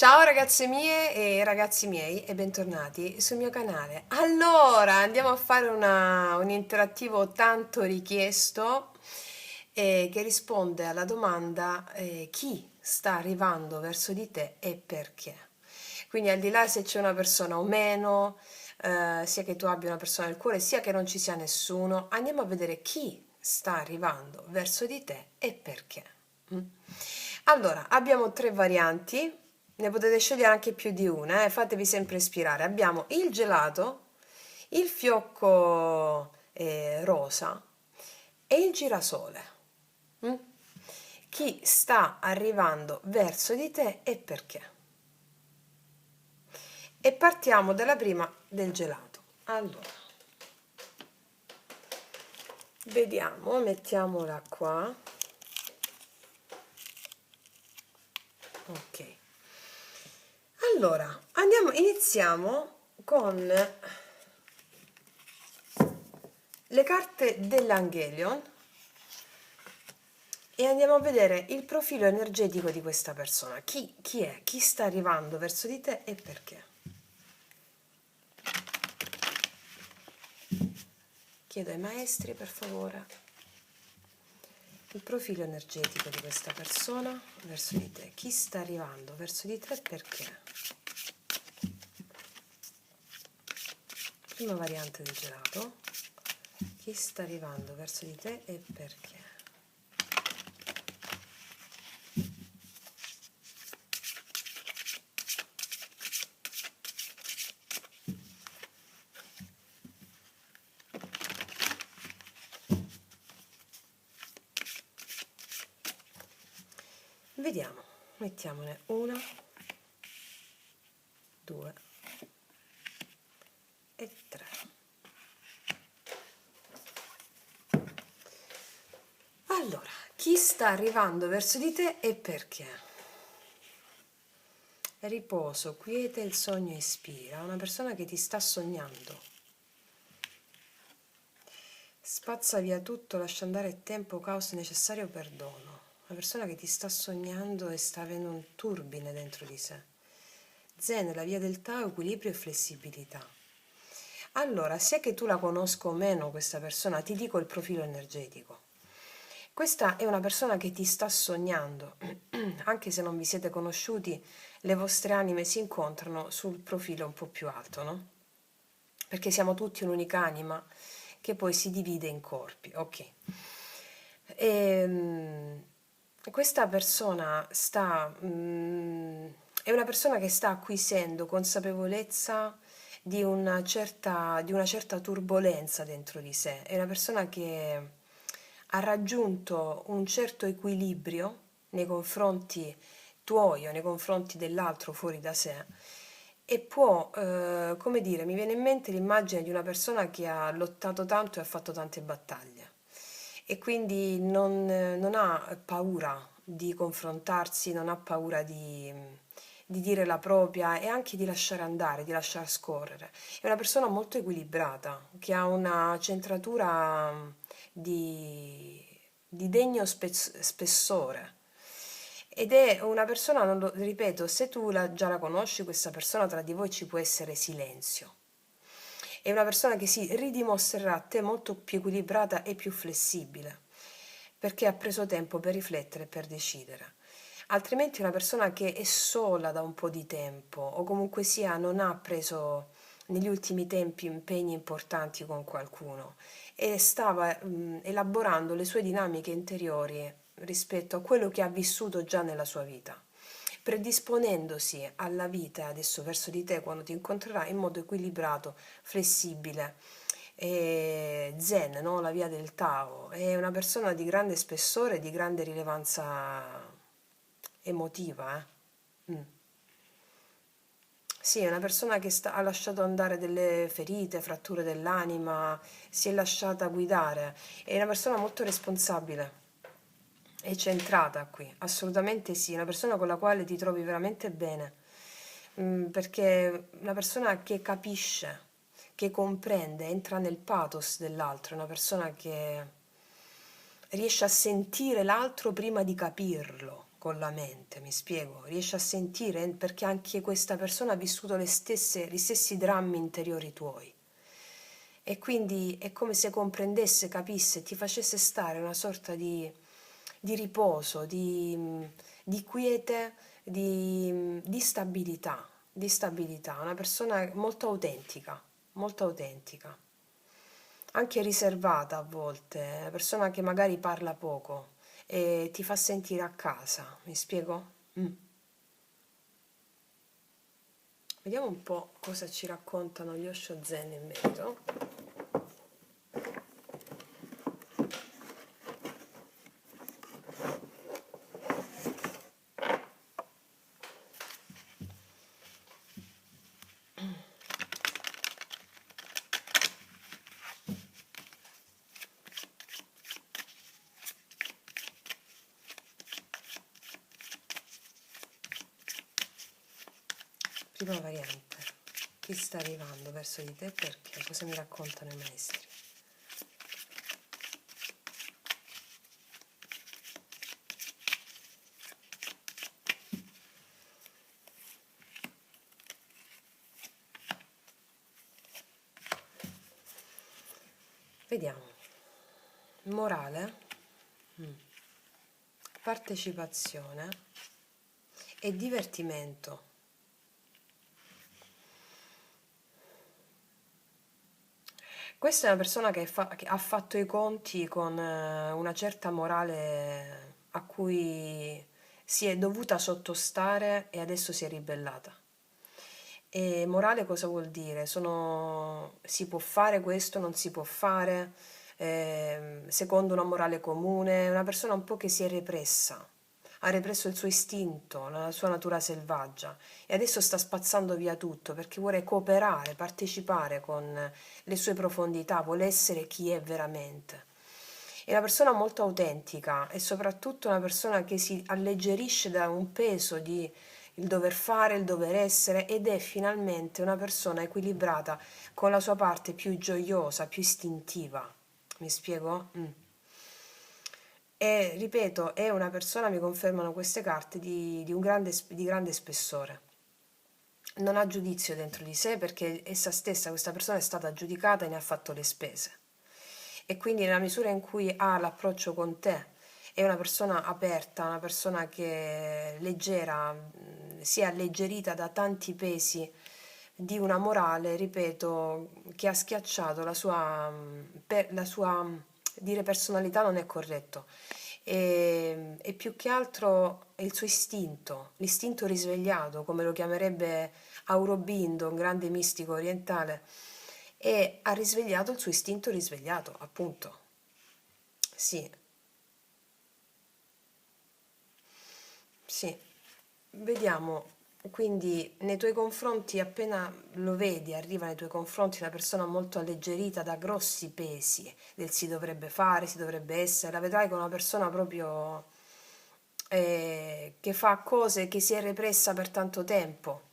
Ciao ragazze mie e ragazzi miei e bentornati sul mio canale. Allora, andiamo a fare un interattivo tanto richiesto che risponde alla domanda chi sta arrivando verso di te e perché. Quindi al di là se c'è una persona o meno, sia che tu abbia una persona nel cuore, sia che non ci sia nessuno, andiamo a vedere chi sta arrivando verso di te e perché. Mm? Allora, abbiamo tre varianti, ne potete scegliere anche più di una, fatevi sempre ispirare. Abbiamo il gelato, il fiocco rosa e il girasole. Mm? Chi sta arrivando verso di te e perché? E partiamo dalla prima, del gelato. Allora, vediamo, mettiamola qua. Ok. Allora, iniziamo con le carte dell'Angelion e andiamo a vedere il profilo energetico di questa persona. Chi è? Chi sta arrivando verso di te e perché? Chiedo ai maestri, per favore, il profilo energetico di questa persona verso di te. Chi sta arrivando verso di te e perché? Prima variante del gelato. Chi sta arrivando verso di te e perché? Vediamo, mettiamone una, due e tre. Allora, chi sta arrivando verso di te e perché? Riposo, quiete, il sogno ispira. Una persona che ti sta sognando. Spazza via tutto, lascia andare tempo, caos necessario, perdono. Una persona che ti sta sognando e sta avendo un turbine dentro di sé. Zen, la via del Tao, equilibrio e flessibilità. Allora, sia che tu la conosca o meno questa persona, ti dico il profilo energetico. Questa è una persona che ti sta sognando, anche se non vi siete conosciuti, le vostre anime si incontrano sul profilo un po' più alto, no? Perché siamo tutti un'unica anima che poi si divide in corpi, ok. Questa persona è una persona che sta acquisendo consapevolezza di una certa turbolenza dentro di sé, è una persona che ha raggiunto un certo equilibrio nei confronti tuoi o nei confronti dell'altro fuori da sé e può, come dire, mi viene in mente l'immagine di una persona che ha lottato tanto e ha fatto tante battaglie e quindi non ha paura di confrontarsi, non ha paura di dire la propria e anche di lasciare andare, di lasciar scorrere. È una persona molto equilibrata, che ha una centratura di degno spessore. Ed è una persona, non lo, ripeto, se tu già la conosci, questa persona tra di voi ci può essere silenzio. È una persona che si ridimostrerà a te molto più equilibrata e più flessibile, perché ha preso tempo per riflettere e per decidere. Altrimenti è una persona che è sola da un po' di tempo o comunque sia non ha preso negli ultimi tempi impegni importanti con qualcuno e stava elaborando le sue dinamiche interiori rispetto a quello che ha vissuto già nella sua vita, predisponendosi alla vita adesso verso di te quando ti incontrerà in modo equilibrato, flessibile, zen, no? La via del Tao. È una persona di grande spessore e di grande rilevanza emotiva. Mm. Sì, è una persona che ha lasciato andare delle ferite, fratture dell'anima, si è lasciata guidare. È una persona molto responsabile e centrata qui, assolutamente sì, una persona con la quale ti trovi veramente bene, perché è una persona che capisce, che comprende, entra nel pathos dell'altro, è una persona che riesce a sentire l'altro prima di capirlo, con la mente, mi spiego, riesci a sentire perché anche questa persona ha vissuto gli stessi drammi interiori tuoi. E quindi è come se comprendesse, capisse, ti facesse stare una sorta di riposo, di quiete, di stabilità, di stabilità. Una persona molto autentica, anche riservata a volte, una persona che magari parla poco e ti fa sentire a casa, mi spiego? Mm. Vediamo un po' cosa ci raccontano gli Osho Zen in merito. Prima variante. Chi sta arrivando verso di te perché? Cosa mi raccontano i maestri? Vediamo. Morale, partecipazione e divertimento. Questa è una persona che ha fatto i conti con una certa morale a cui si è dovuta sottostare e adesso si è ribellata. E morale cosa vuol dire? Si può fare questo, non si può fare, secondo una morale comune, una persona un po' che si è repressa, ha represso il suo istinto, la sua natura selvaggia e adesso sta spazzando via tutto perché vuole cooperare, partecipare con le sue profondità, vuole essere chi è veramente. È una persona molto autentica e soprattutto una persona che si alleggerisce da un peso di il dover fare, il dover essere ed è finalmente una persona equilibrata con la sua parte più gioiosa, più istintiva. Mi spiego? E ripeto, è una persona, mi confermano queste carte, di grande spessore. Non ha giudizio dentro di sé perché essa stessa, questa persona, è stata giudicata e ne ha fatto le spese. E quindi nella misura in cui ha l'approccio con te, è una persona aperta, una persona che è leggera, si è alleggerita da tanti pesi di una morale, ripeto, che ha schiacciato la sua dire personalità non è corretto. E più che altro è il suo istinto, l'istinto risvegliato, come lo chiamerebbe Aurobindo, un grande mistico orientale, e ha risvegliato il suo istinto risvegliato, appunto. Sì, sì. Vediamo, quindi nei tuoi confronti, appena lo vedi, arriva nei tuoi confronti una persona molto alleggerita da grossi pesi del si dovrebbe fare, si dovrebbe essere, la vedrai come una persona proprio che fa cose che si è repressa per tanto tempo,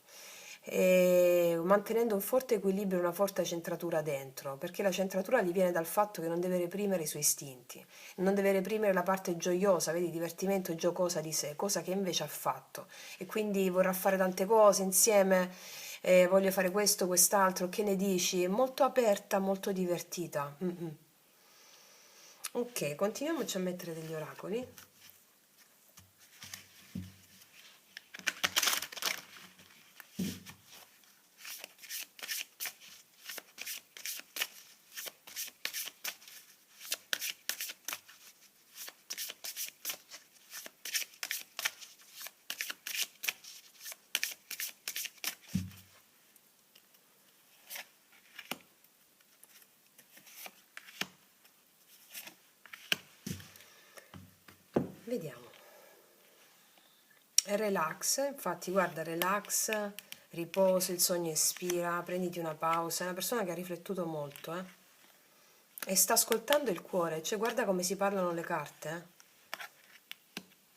mantenendo un forte equilibrio e una forte centratura dentro, perché la centratura gli viene dal fatto che non deve reprimere i suoi istinti, non deve reprimere la parte gioiosa, vedi, divertimento e giocosa di sé, cosa che invece ha fatto, e quindi vorrà fare tante cose insieme, voglio fare questo, quest'altro, che ne dici? Molto aperta, molto divertita. Ok, continuiamoci a mettere degli oracoli. Vediamo. Relax, infatti guarda, relax, riposo, il sogno ispira, prenditi una pausa, è una persona che ha riflettuto molto, e sta ascoltando il cuore, cioè guarda come si parlano le carte,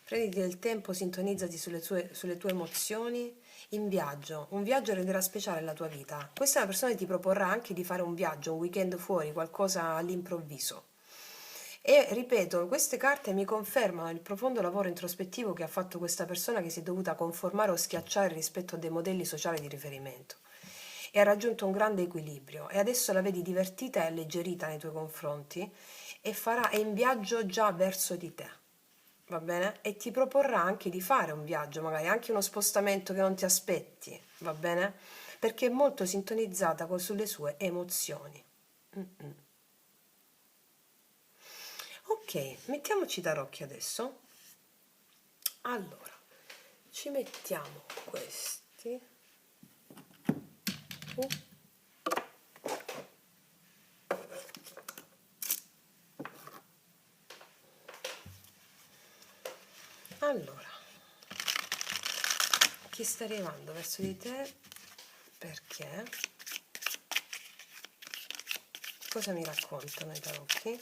Prenditi del tempo, sintonizzati sulle tue emozioni in viaggio. Un viaggio renderà speciale la tua vita. Questa è una persona che ti proporrà anche di fare un viaggio, un weekend fuori, qualcosa all'improvviso. E ripeto, queste carte mi confermano il profondo lavoro introspettivo che ha fatto questa persona, che si è dovuta conformare o schiacciare rispetto a dei modelli sociali di riferimento e ha raggiunto un grande equilibrio e adesso la vedi divertita e alleggerita nei tuoi confronti e è in viaggio già verso di te, va bene? E ti proporrà anche di fare un viaggio, magari anche uno spostamento che non ti aspetti, va bene? Perché è molto sintonizzata sulle sue emozioni. Mm-mm. Ok, mettiamoci i tarocchi adesso. Allora, ci mettiamo questi. Uh, Allora, chi sta arrivando verso di te? Perché? Cosa mi raccontano i tarocchi?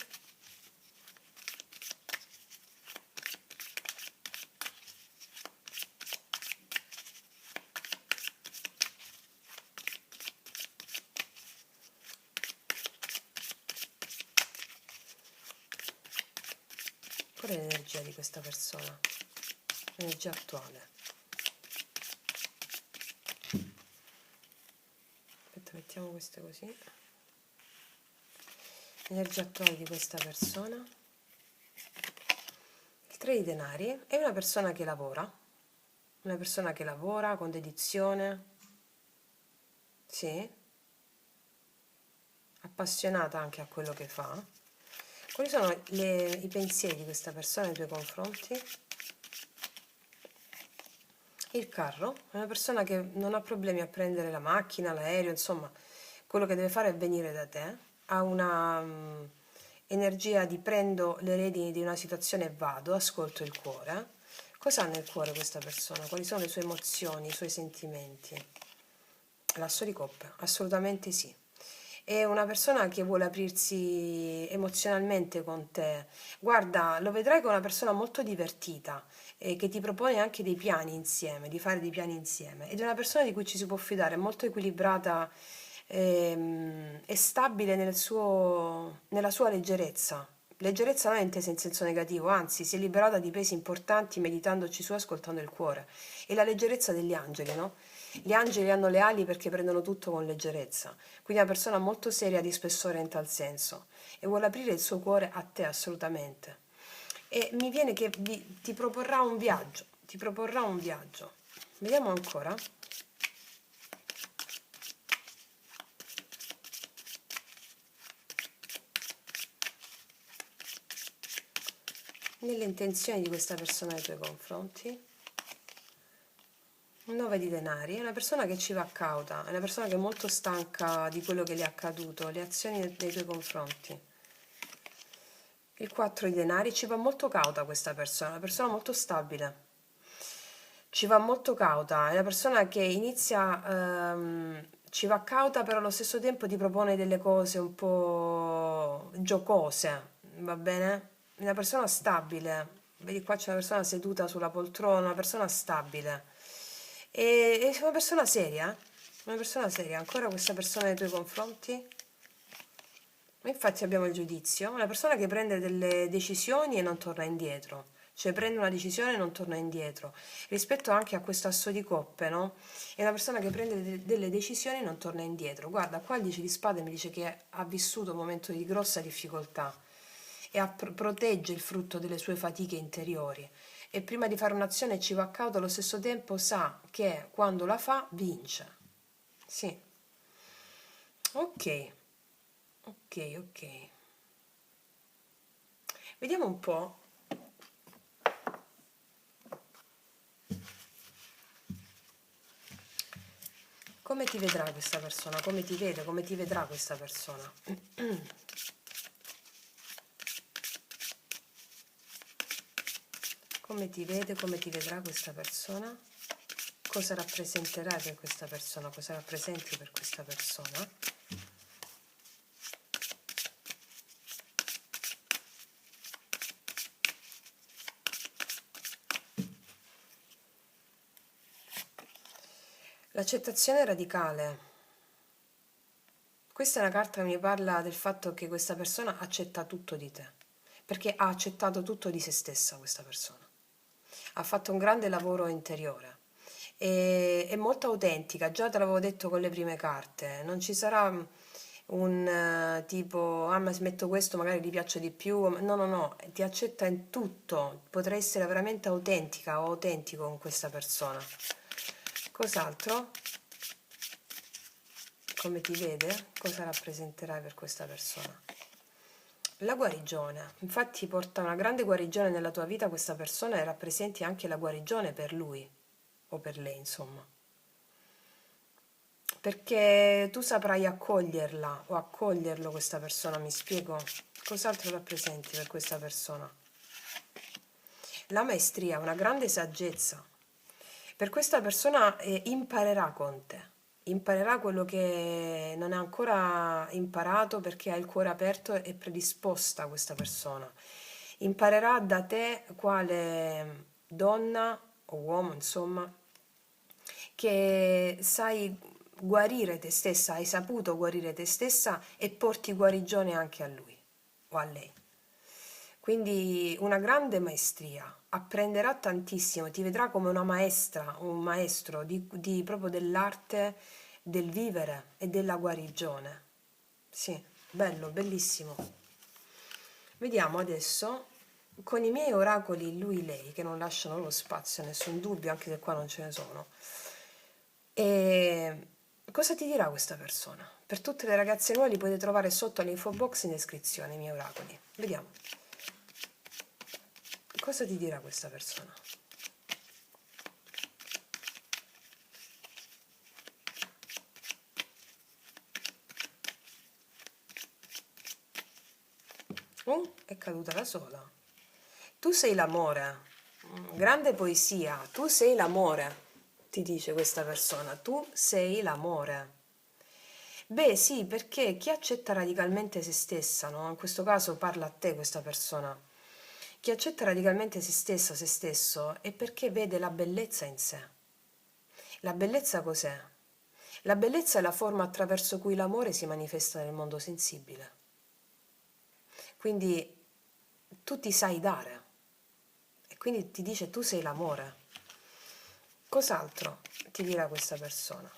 Qual è l'energia di questa persona? L'energia attuale. Aspetta, mettiamo queste così. L'energia attuale di questa persona. Il 3 di denari è una persona che lavora con dedizione, sì, appassionata anche a quello che fa. Quali sono i pensieri di questa persona nei tuoi confronti? Il carro è una persona che non ha problemi a prendere la macchina, l'aereo, insomma, quello che deve fare è venire da te. Ha una energia di prendo le redini di una situazione e vado, ascolto il cuore. Cosa ha nel cuore questa persona? Quali sono le sue emozioni, i suoi sentimenti? L'asso di coppe, assolutamente sì. È una persona che vuole aprirsi emozionalmente con te. Guarda, lo vedrai che è una persona molto divertita e che ti propone anche dei piani insieme, di fare dei piani insieme. Ed è una persona di cui ci si può fidare, è molto equilibrata e stabile nella sua leggerezza. Leggerezza non è intesa in senso negativo, anzi, si è liberata di pesi importanti meditandoci su, ascoltando il cuore. E la leggerezza degli angeli, no? Gli angeli hanno le ali perché prendono tutto con leggerezza, quindi è una persona molto seria di spessore in tal senso e vuole aprire il suo cuore a te assolutamente. E mi viene che ti proporrà un viaggio, ti proporrà un viaggio. Vediamo ancora. Nelle intenzioni di questa persona nei tuoi confronti. 9 di denari, è una persona che ci va cauta, è una persona che è molto stanca di quello che le è accaduto, le azioni nei tuoi confronti. Il 4 di denari, ci va molto cauta questa persona, è una persona molto stabile, ci va molto cauta, è una persona che ci va cauta però allo stesso tempo ti propone delle cose un po' giocose, va bene? È una persona stabile, vedi qua c'è una persona seduta sulla poltrona, una persona stabile. E è una persona seria, una persona seria, ancora questa persona nei tuoi confronti? Infatti abbiamo il giudizio, una persona che prende delle decisioni e non torna indietro, cioè prende una decisione e non torna indietro. Rispetto anche a questo asso di coppe, no? È una persona che prende delle decisioni e non torna indietro. Guarda, qua il 10 di spade mi dice che ha vissuto un momento di grossa difficoltà e protegge il frutto delle sue fatiche interiori. E prima di fare un'azione ci va cauto, allo stesso tempo sa che quando la fa vince. Sì. Ok, ok, ok. Vediamo un po'. Come ti vedrà questa persona? Come ti vede? Come ti vedrà questa persona? Come ti vede? Come ti vedrà questa persona? Cosa rappresenterai per questa persona? Cosa rappresenti per questa persona? L'accettazione radicale. Questa è una carta che mi parla del fatto che questa persona accetta tutto di te. perché ha accettato tutto di se stessa questa persona. Ha fatto un grande lavoro interiore. È molto autentica, già te l'avevo detto con le prime carte, non ci sarà un tipo, ah ma smetto questo, magari gli piaccio di più, no no no, ti accetta in tutto, potrai essere veramente autentica o autentico con questa persona. Cos'altro? Come ti vede? Cosa rappresenterai per questa persona? La guarigione, infatti porta una grande guarigione nella tua vita questa persona e rappresenti anche la guarigione per lui o per lei, insomma. Perché tu saprai accoglierla o accoglierlo questa persona, mi spiego? Cos'altro rappresenti per questa persona? La maestria, una grande saggezza. Per questa persona imparerà con te, imparerà quello che non ha ancora imparato perché ha il cuore aperto e predisposta questa persona. Imparerà da te quale donna o uomo, insomma, che sai guarire te stessa, hai saputo guarire te stessa e porti guarigione anche a lui o a lei. Quindi una grande maestria, apprenderà tantissimo, ti vedrà come una maestra, un maestro proprio dell'arte del vivere e della guarigione. Sì, bello, bellissimo. Vediamo adesso con i miei oracoli lui-lei, che non lasciano lo spazio a nessun dubbio, anche se qua non ce ne sono. E cosa ti dirà questa persona? Per tutte le ragazze nuove li potete trovare sotto all'info box in descrizione, i miei oracoli. Vediamo. Cosa ti dirà questa persona? È caduta la sola. Tu sei l'amore. Grande poesia. Tu sei l'amore, ti dice questa persona. Tu sei l'amore. Beh, sì, perché chi accetta radicalmente se stessa, no? In questo caso parla a te questa persona. Chi accetta radicalmente se stessa, se stesso, è perché vede la bellezza in sé. La bellezza cos'è? La bellezza è la forma attraverso cui l'amore si manifesta nel mondo sensibile. Quindi tu ti sai dare e quindi ti dice tu sei l'amore. Cos'altro ti dirà questa persona?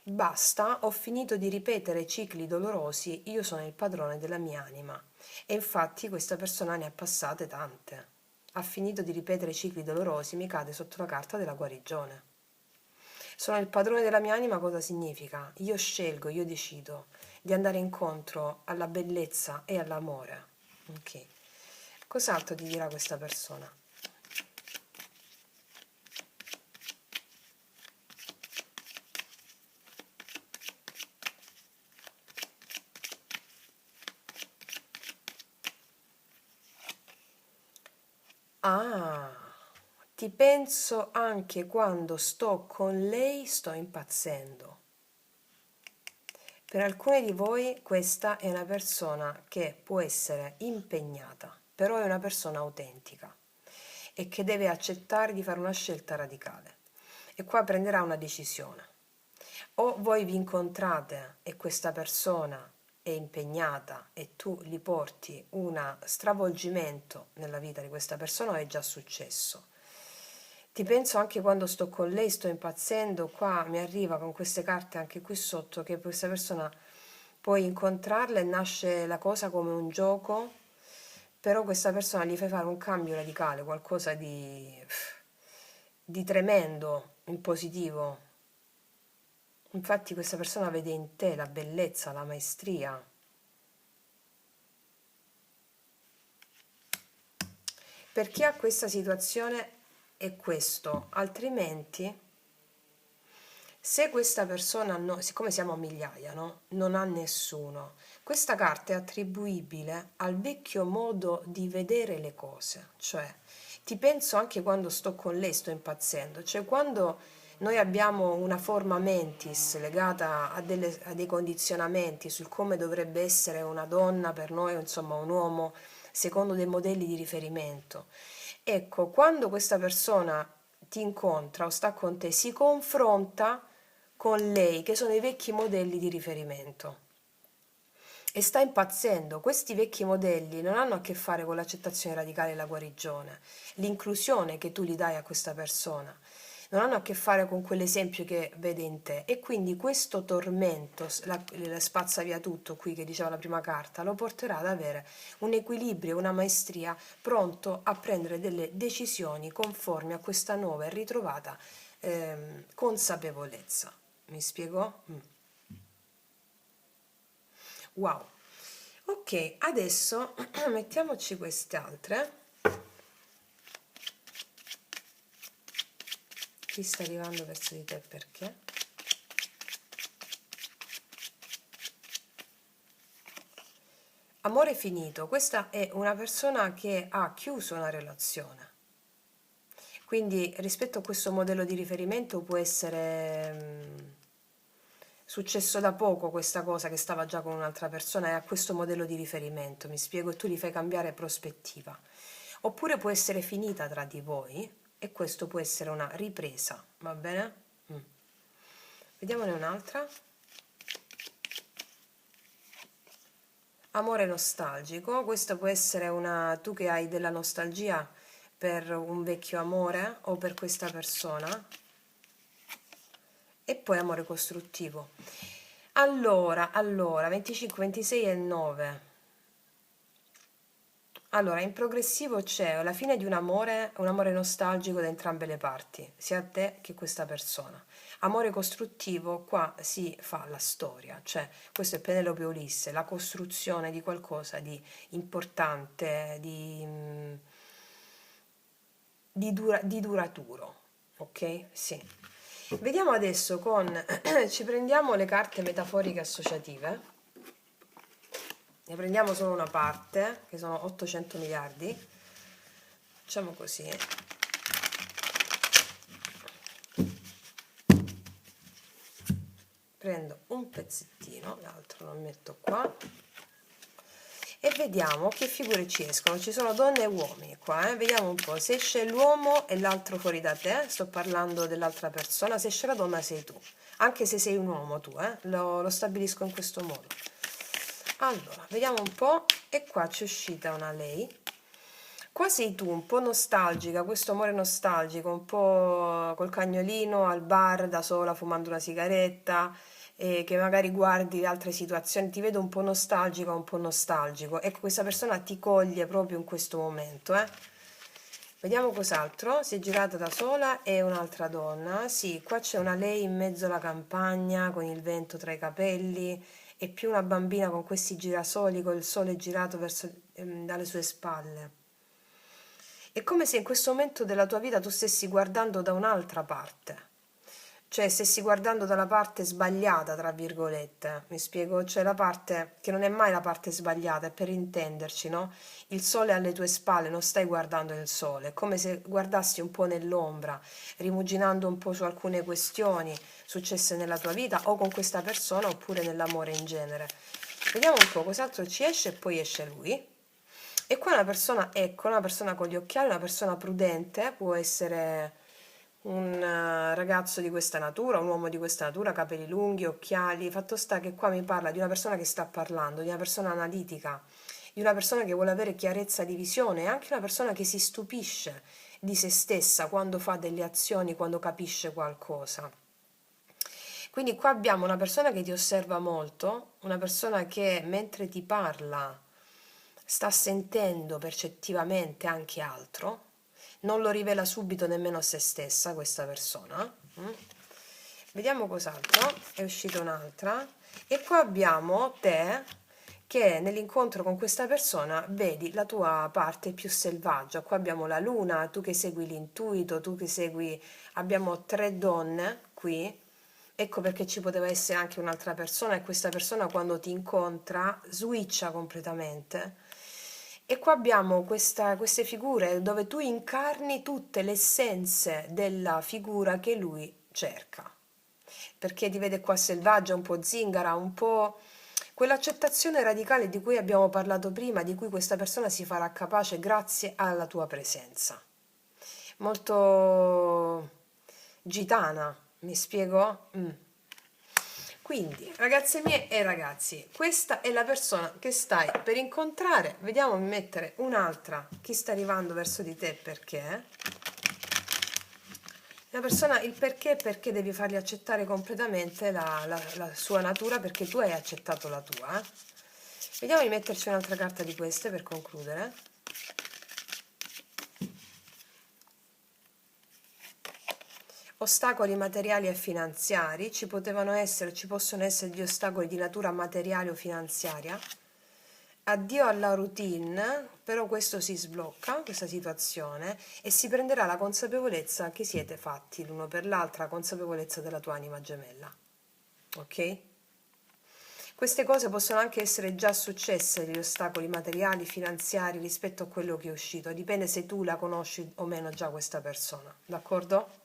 Basta, ho finito di ripetere cicli dolorosi, io sono il padrone della mia anima. E infatti questa persona ne ha passate tante. Ha finito di ripetere cicli dolorosi, mi cade sotto la carta della guarigione. Sono il padrone della mia anima, cosa significa? Io scelgo, io decido di andare incontro alla bellezza e all'amore. Ok. Cos'altro ti dirà questa persona? Ah, ti penso anche quando sto con lei, sto impazzendo. Per alcuni di voi questa è una persona che può essere impegnata, però è una persona autentica e che deve accettare di fare una scelta radicale. E qua prenderà una decisione. O voi vi incontrate e questa persona è impegnata e tu gli porti un stravolgimento nella vita di questa persona o è già successo. Ti penso anche quando sto con lei, sto impazzendo, qua mi arriva con queste carte anche qui sotto che questa persona puoi incontrarla e nasce la cosa come un gioco, però questa persona gli fai fare un cambio radicale, qualcosa di tremendo, in positivo. Infatti questa persona vede in te la bellezza, la maestria. Per chi ha questa situazione è questo, altrimenti se questa persona, siccome siamo a migliaia, no? Non ha nessuno, questa carta è attribuibile al vecchio modo di vedere le cose, cioè ti penso anche quando sto con lei, sto impazzendo, cioè quando noi abbiamo una forma mentis legata a dei condizionamenti sul come dovrebbe essere una donna per noi, o insomma un uomo, secondo dei modelli di riferimento. Ecco, quando questa persona ti incontra o sta con te, si confronta con lei, che sono i vecchi modelli di riferimento. E sta impazzendo. Questi vecchi modelli non hanno a che fare con l'accettazione radicale e la guarigione, l'inclusione che tu gli dai a questa persona. Non hanno a che fare con quell'esempio che vede in te, e quindi questo tormento, la spazza via tutto qui che diceva la prima carta, lo porterà ad avere un equilibrio, una maestria, pronto a prendere delle decisioni conformi a questa nuova e ritrovata consapevolezza. Mi spiego? Wow. Ok, adesso mettiamoci queste altre. Chi sta arrivando verso di te perché? Amore finito. Questa è una persona che ha chiuso una relazione. Quindi rispetto a questo modello di riferimento può essere successo da poco questa cosa, che stava già con un'altra persona e ha questo modello di riferimento, mi spiego, e tu gli fai cambiare prospettiva. Oppure può essere finita tra di voi e questo può essere una ripresa, va bene? Vediamone un'altra. Amore nostalgico, questo può essere tu che hai della nostalgia per un vecchio amore o per questa persona. E poi amore costruttivo. Allora, 25, 26 e 9. Allora, in progressivo c'è la fine di un amore nostalgico da entrambe le parti, sia a te che questa persona. Amore costruttivo, qua si fa la storia, cioè questo è Penelope Ulisse, la costruzione di qualcosa di importante, di duraturo, ok? Sì. Vediamo adesso ci prendiamo le carte metaforiche associative. Ne prendiamo solo una parte, che sono 800 miliardi. Facciamo così. Prendo un pezzettino, l'altro lo metto qua. E vediamo che figure ci escono. Ci sono donne e uomini qua, vediamo un po'. Se esce l'uomo e l'altro fuori da te, sto parlando dell'altra persona. Se esce la donna sei tu, anche se sei un uomo tu, lo stabilisco in questo modo. Allora, vediamo un po', e qua c'è uscita una lei. Qua sei tu, un po' nostalgica, questo amore nostalgico, un po' col cagnolino al bar da sola fumando una sigaretta, che magari guardi altre situazioni, ti vedo un po' nostalgica, un po' nostalgico. Ecco, questa persona ti coglie proprio in questo momento, Vediamo cos'altro. Si è girata da sola e un'altra donna. Sì, qua c'è una lei in mezzo alla campagna con il vento tra i capelli, e più una bambina con questi girasoli, con il sole girato dalle sue spalle. È come se in questo momento della tua vita tu stessi guardando da un'altra parte, cioè stessi guardando dalla parte sbagliata, tra virgolette, mi spiego, cioè la parte che non è mai la parte sbagliata, è per intenderci, no? Il sole è alle tue spalle, non stai guardando il sole, è come se guardassi un po' nell'ombra, rimuginando un po' su alcune questioni successe nella tua vita o con questa persona oppure nell'amore in genere. Vediamo un po' cos'altro ci esce, e poi esce lui. E qua una persona, ecco, una persona con gli occhiali, una persona prudente, può essere un ragazzo di questa natura, un uomo di questa natura, capelli lunghi, occhiali. Fatto sta che qua mi parla di una persona che sta parlando, di una persona analitica, di una persona che vuole avere chiarezza di visione, e anche una persona che si stupisce di se stessa quando fa delle azioni, quando capisce qualcosa. Quindi qua abbiamo una persona che ti osserva molto, una persona che mentre ti parla sta sentendo percettivamente anche altro, non lo rivela subito nemmeno a se stessa questa persona. Vediamo cos'altro, è uscita un'altra, e qua abbiamo te che nell'incontro con questa persona vedi la tua parte più selvaggia. Qua abbiamo la luna, tu che segui l'intuito, tu che segui, abbiamo tre donne qui. Ecco perché ci poteva essere anche un'altra persona, e questa persona quando ti incontra switcha completamente. E qua abbiamo queste figure dove tu incarni tutte le essenze della figura che lui cerca. Perché ti vede qua selvaggia, un po' zingara, un po' quell'accettazione radicale di cui abbiamo parlato prima, di cui questa persona si farà capace grazie alla tua presenza. Molto gitana, mi spiego? Quindi, ragazze mie e ragazzi, questa è la persona che stai per incontrare. Vediamo di mettere un'altra. Chi sta arrivando verso di te perché? La persona, il perché devi fargli accettare completamente la sua natura, perché tu hai accettato la tua. Vediamo di metterci un'altra carta di queste per concludere. Ostacoli materiali e finanziari, ci possono essere degli ostacoli di natura materiale o finanziaria. Addio alla routine, però questo si sblocca, questa situazione, e si prenderà la consapevolezza che siete fatti l'uno per l'altra, la consapevolezza della tua anima gemella. Ok? Queste cose possono anche essere già successe, gli ostacoli materiali, finanziari rispetto a quello che è uscito, dipende se tu la conosci o meno già questa persona, d'accordo?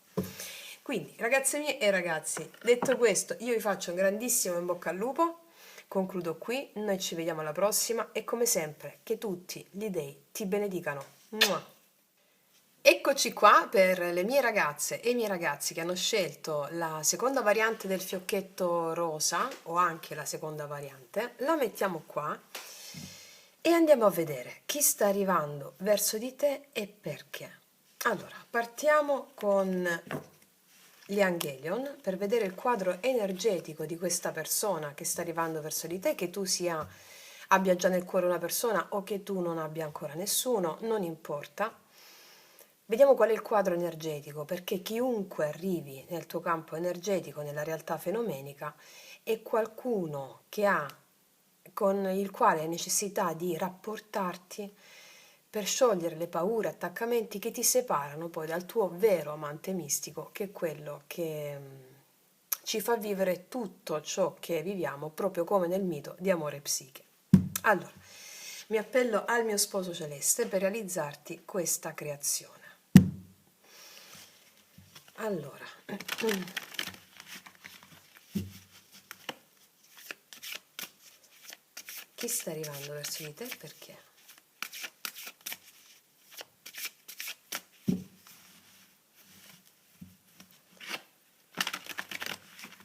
Quindi, ragazze mie e ragazzi, detto questo, io vi faccio un grandissimo in bocca al lupo, concludo qui, noi ci vediamo alla prossima e come sempre, che tutti gli dei ti benedicano. Mua. Eccoci qua per le mie ragazze e i miei ragazzi che hanno scelto la seconda variante del fiocchetto rosa o anche la seconda variante. La mettiamo qua e andiamo a vedere chi sta arrivando verso di te e perché. Allora, partiamo con gli Angelion per vedere il quadro energetico di questa persona che sta arrivando verso di te, che tu abbia già nel cuore una persona o che tu non abbia ancora nessuno, non importa. Vediamo qual è il quadro energetico, perché chiunque arrivi nel tuo campo energetico, nella realtà fenomenica, è qualcuno che ha, con il quale hai necessità di rapportarti per sciogliere le paure, attaccamenti che ti separano poi dal tuo vero amante mistico, che è quello che ci fa vivere tutto ciò che viviamo, proprio come nel mito di Amore e Psiche. Allora, mi appello al mio sposo celeste per realizzarti questa creazione. Allora, chi sta arrivando verso di te? Perché?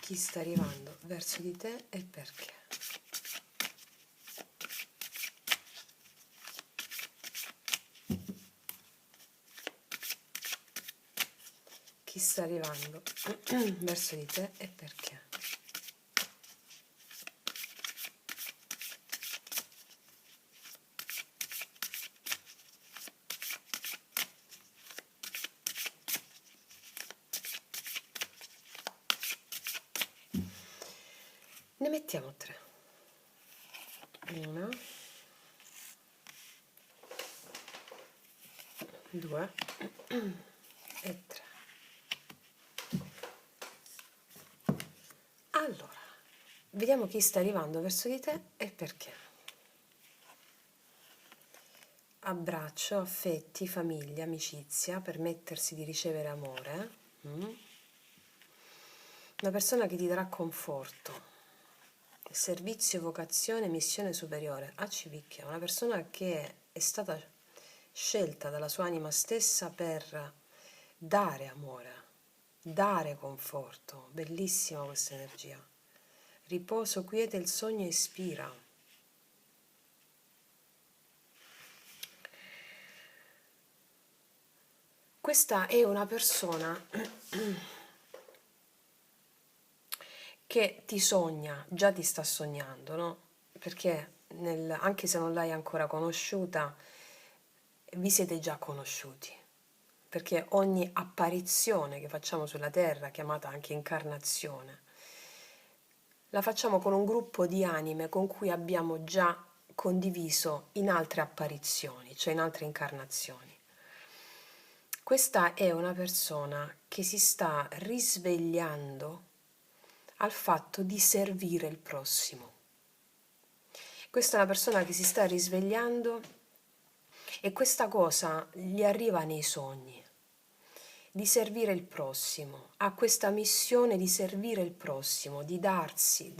Chi sta arrivando verso di te e perché? Chi sta arrivando verso di te e perché? Ne mettiamo 3. 1, 2 e 3. Allora, vediamo chi sta arrivando verso di te e perché. Abbraccio, affetti, famiglia, amicizia, permettersi di ricevere amore. Una persona che ti darà conforto, servizio, vocazione, missione superiore. Accivicchia, una persona che è stata scelta dalla sua anima stessa per dare amore, dare conforto. Bellissima questa energia. Riposo, quiete, il sogno ispira. Questa è una persona che ti sogna, già ti sta sognando, no? Perché anche se non l'hai ancora conosciuta, vi siete già conosciuti. Perché ogni apparizione che facciamo sulla Terra, chiamata anche incarnazione, la facciamo con un gruppo di anime con cui abbiamo già condiviso in altre apparizioni, cioè in altre incarnazioni. Questa è una persona che si sta risvegliando al fatto di servire il prossimo. Questa è una persona che si sta risvegliando e questa cosa gli arriva nei sogni, di servire il prossimo, ha questa missione di servire il prossimo, di darsi,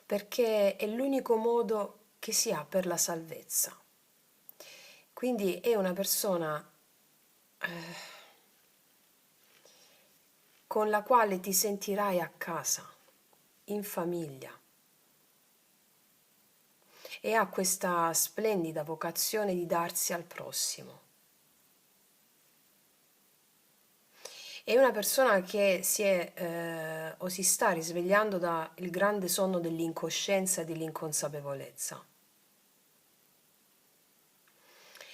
perché è l'unico modo che si ha per la salvezza. Quindi è una persona con la quale ti sentirai a casa, in famiglia, e ha questa splendida vocazione di darsi al prossimo. È una persona che si è o si sta risvegliando dal grande sonno dell'incoscienza e dell'inconsapevolezza.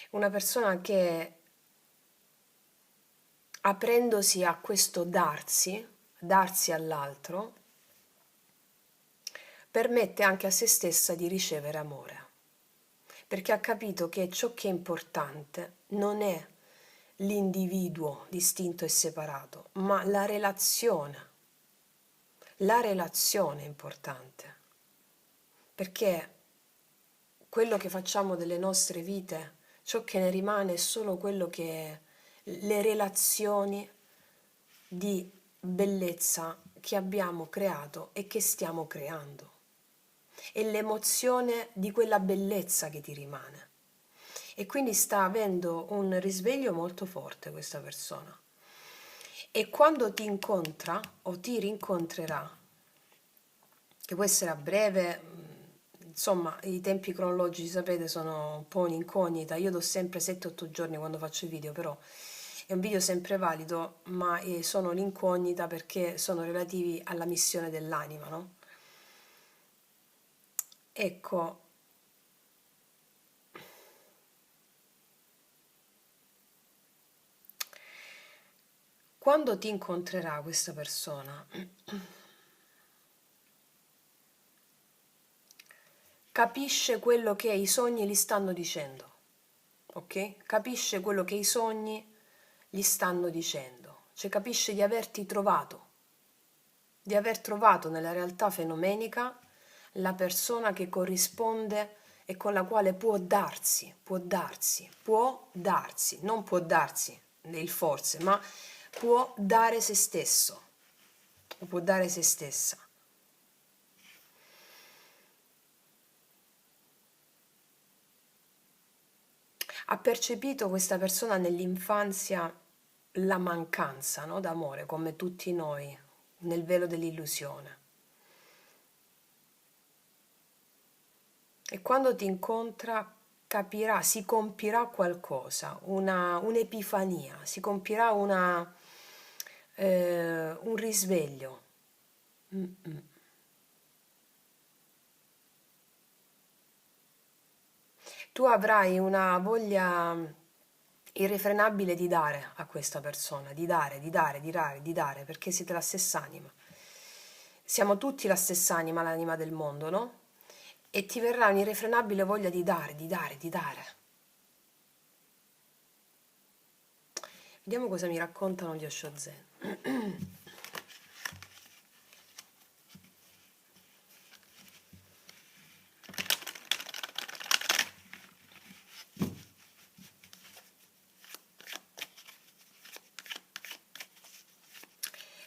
Una persona che, aprendosi a questo darsi all'altro, permette anche a se stessa di ricevere amore, perché ha capito che ciò che è importante non è l'individuo distinto e separato, ma la relazione. La relazione è importante, perché quello che facciamo delle nostre vite, ciò che ne rimane è solo quello che le relazioni di bellezza che abbiamo creato e che stiamo creando. È l'emozione di quella bellezza che ti rimane. E quindi sta avendo un risveglio molto forte questa persona. E quando ti incontra o ti rincontrerà, che può essere a breve, insomma, i tempi cronologici, sapete, sono un po' un'incognita. Io do sempre 7-8 giorni quando faccio i video, però è un video sempre valido, ma sono l'incognita perché sono relativi alla missione dell'anima, no? Ecco, quando ti incontrerà questa persona, capisce quello che i sogni gli stanno dicendo, ok? Capisce quello che i sogni gli stanno dicendo, cioè capisce di averti trovato, di aver trovato nella realtà fenomenica la persona che corrisponde e con la quale può darsi, non può darsi il forse, ma può dare se stesso, può dare se stessa. Ha percepito questa persona nell'infanzia la mancanza, no, d'amore, come tutti noi, nel velo dell'illusione. E quando ti incontra capirà, si compirà qualcosa, un'epifania, si compirà un risveglio. Mm-mm. Tu avrai una voglia irrefrenabile di dare a questa persona, di dare, di dare, di dare, di dare, perché siete la stessa anima. Siamo tutti la stessa anima, l'anima del mondo, no? E ti verrà un'irrefrenabile voglia di dare, di dare, di dare. Vediamo cosa mi raccontano gli Osho Zen.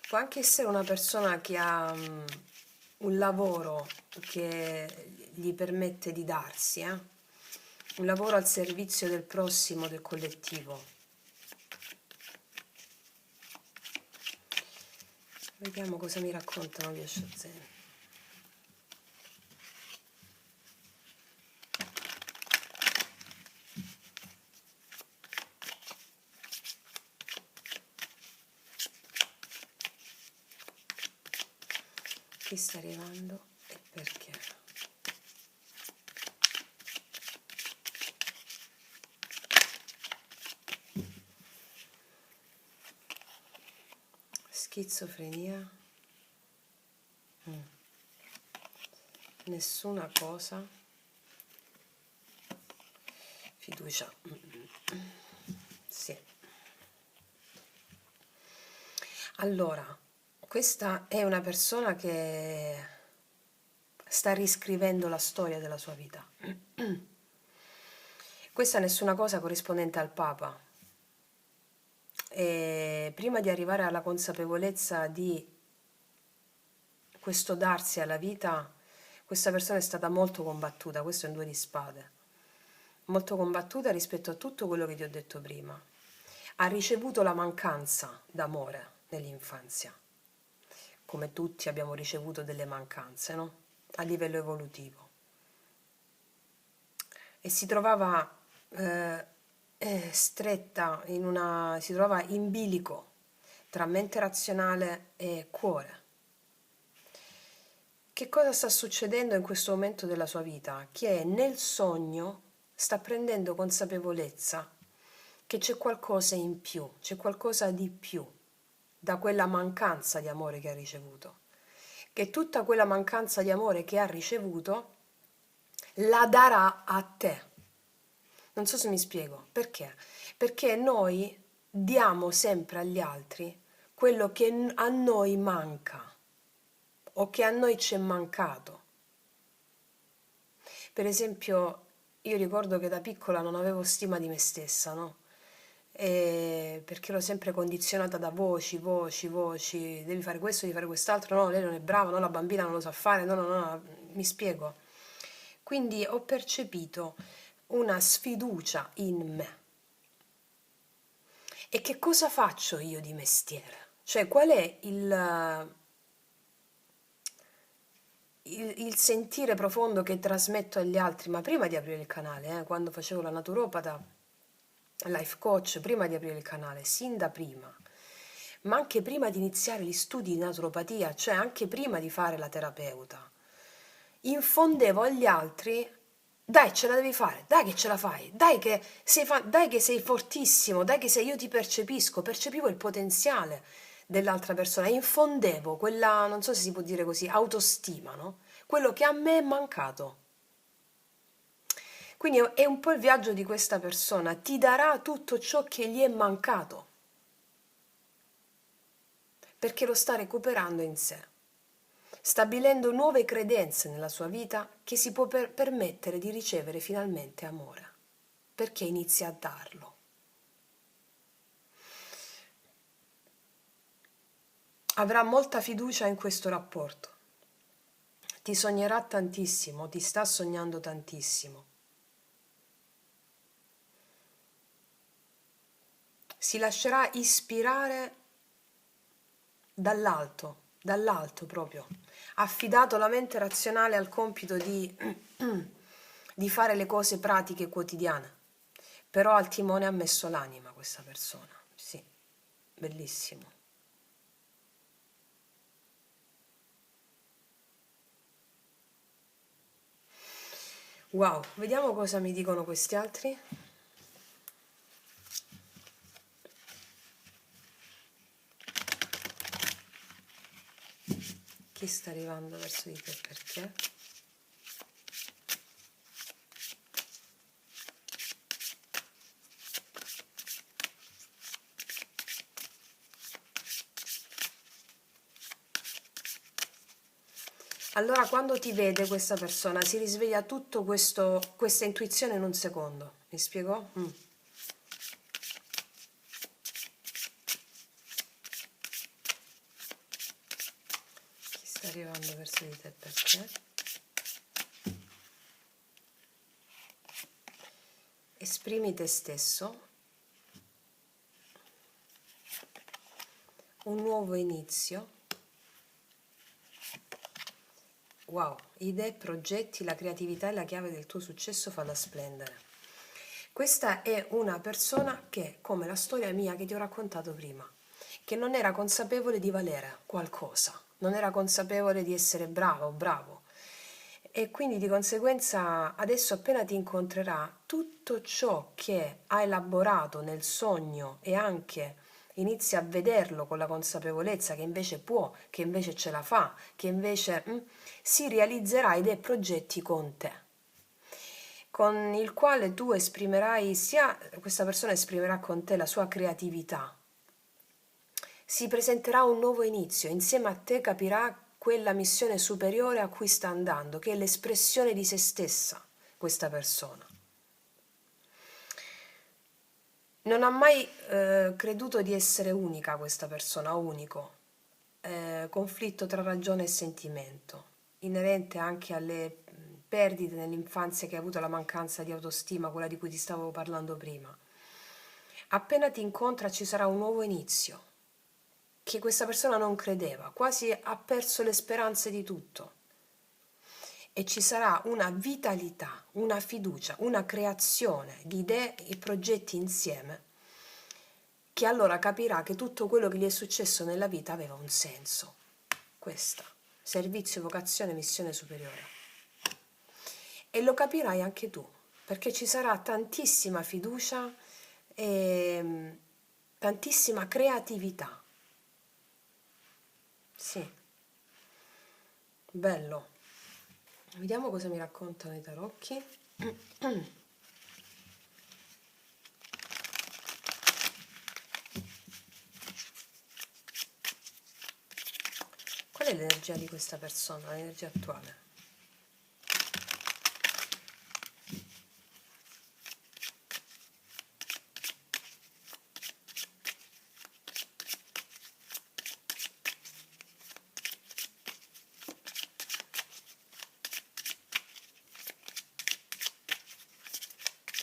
Può anche essere una persona che ha un lavoro che gli permette di darsi, un lavoro al servizio del prossimo, del collettivo. Vediamo cosa mi raccontano gli Osho Zen. Chi sta arrivando e perché? Schizofrenia? Nessuna cosa? Fiducia? Sì. Allora, questa è una persona che sta riscrivendo la storia della sua vita. Questa nessuna cosa corrispondente al Papa. E prima di arrivare alla consapevolezza di questo darsi alla vita, questa persona è stata molto combattuta, questo è un 2 di spade, molto combattuta rispetto a tutto quello che ti ho detto prima. Ha ricevuto la mancanza d'amore nell'infanzia, come tutti abbiamo ricevuto delle mancanze, no? A livello evolutivo. E si trovava stretta si trovava in bilico tra mente razionale e cuore. Che cosa sta succedendo in questo momento della sua vita? Che nel sogno sta prendendo consapevolezza che c'è qualcosa in più, c'è qualcosa di più da quella mancanza di amore che ha ricevuto. Che tutta quella mancanza di amore che ha ricevuto la darà a te. Non so se mi spiego. Perché? Perché noi diamo sempre agli altri quello che a noi manca o che a noi ci è mancato. Per esempio, io ricordo che da piccola non avevo stima di me stessa, no? Perché ero sempre condizionata da voci, devi fare questo, devi fare quest'altro, no, lei non è brava, no, la bambina non lo sa fare, no, mi spiego. Quindi ho percepito una sfiducia in me. E che cosa faccio io di mestiere? Cioè, qual è il sentire profondo che trasmetto agli altri? Ma prima di aprire il canale, quando facevo la naturopata, life coach, prima di aprire il canale, sin da prima, ma anche prima di iniziare gli studi di naturopatia, cioè anche prima di fare la terapeuta, infondevo agli altri: dai, ce la devi fare, dai che ce la fai, dai che sei fortissimo, dai che sei, io ti percepivo il potenziale dell'altra persona, infondevo quella, non so se si può dire così, autostima, no? Quello che a me è mancato. Quindi è un po' il viaggio di questa persona, ti darà tutto ciò che gli è mancato, perché lo sta recuperando in sé, stabilendo nuove credenze nella sua vita che si può permettere di ricevere finalmente amore, perché inizia a darlo. Avrà molta fiducia in questo rapporto, ti sognerà tantissimo, ti sta sognando tantissimo. Si lascerà ispirare dall'alto proprio. Ha affidato la mente razionale al compito di fare le cose pratiche quotidiane, però al timone ha messo l'anima questa persona. Sì, bellissimo. Wow, vediamo cosa mi dicono questi altri. Chi sta arrivando verso di te perché? Allora, quando ti vede questa persona, si risveglia tutto questa intuizione in un secondo. Mi spiego? Chi sta arrivando verso di te perché? Esprimi te stesso. Un nuovo inizio. Wow, idee, progetti, la creatività è la chiave del tuo successo, falla splendere. Questa è una persona che, come la storia mia che ti ho raccontato prima, che non era consapevole di valere qualcosa, non era consapevole di essere brava o bravo. E quindi di conseguenza adesso appena ti incontrerà, tutto ciò che ha elaborato nel sogno e anche inizia a vederlo con la consapevolezza che invece può, che invece ce la fa, che invece si realizzerà i dei progetti con te, con il quale tu esprimerai, sia questa persona esprimerà con te la sua creatività. Si presenterà un nuovo inizio, insieme a te capirà quella missione superiore a cui sta andando, che è l'espressione di se stessa, questa persona. Non ha mai creduto di essere unica questa persona, unico. Conflitto tra ragione e sentimento, inerente anche alle perdite nell'infanzia che ha avuto, la mancanza di autostima, quella di cui ti stavo parlando prima. Appena ti incontra ci sarà un nuovo inizio, che questa persona non credeva, quasi ha perso le speranze di tutto. E ci sarà una vitalità, una fiducia, una creazione di idee e progetti insieme, che allora capirà che tutto quello che gli è successo nella vita aveva un senso. Questa, servizio, vocazione, missione superiore. E lo capirai anche tu, perché ci sarà tantissima fiducia e tantissima creatività. Sì, bello. Vediamo cosa mi raccontano i tarocchi. Qual è l'energia di questa persona, l'energia attuale?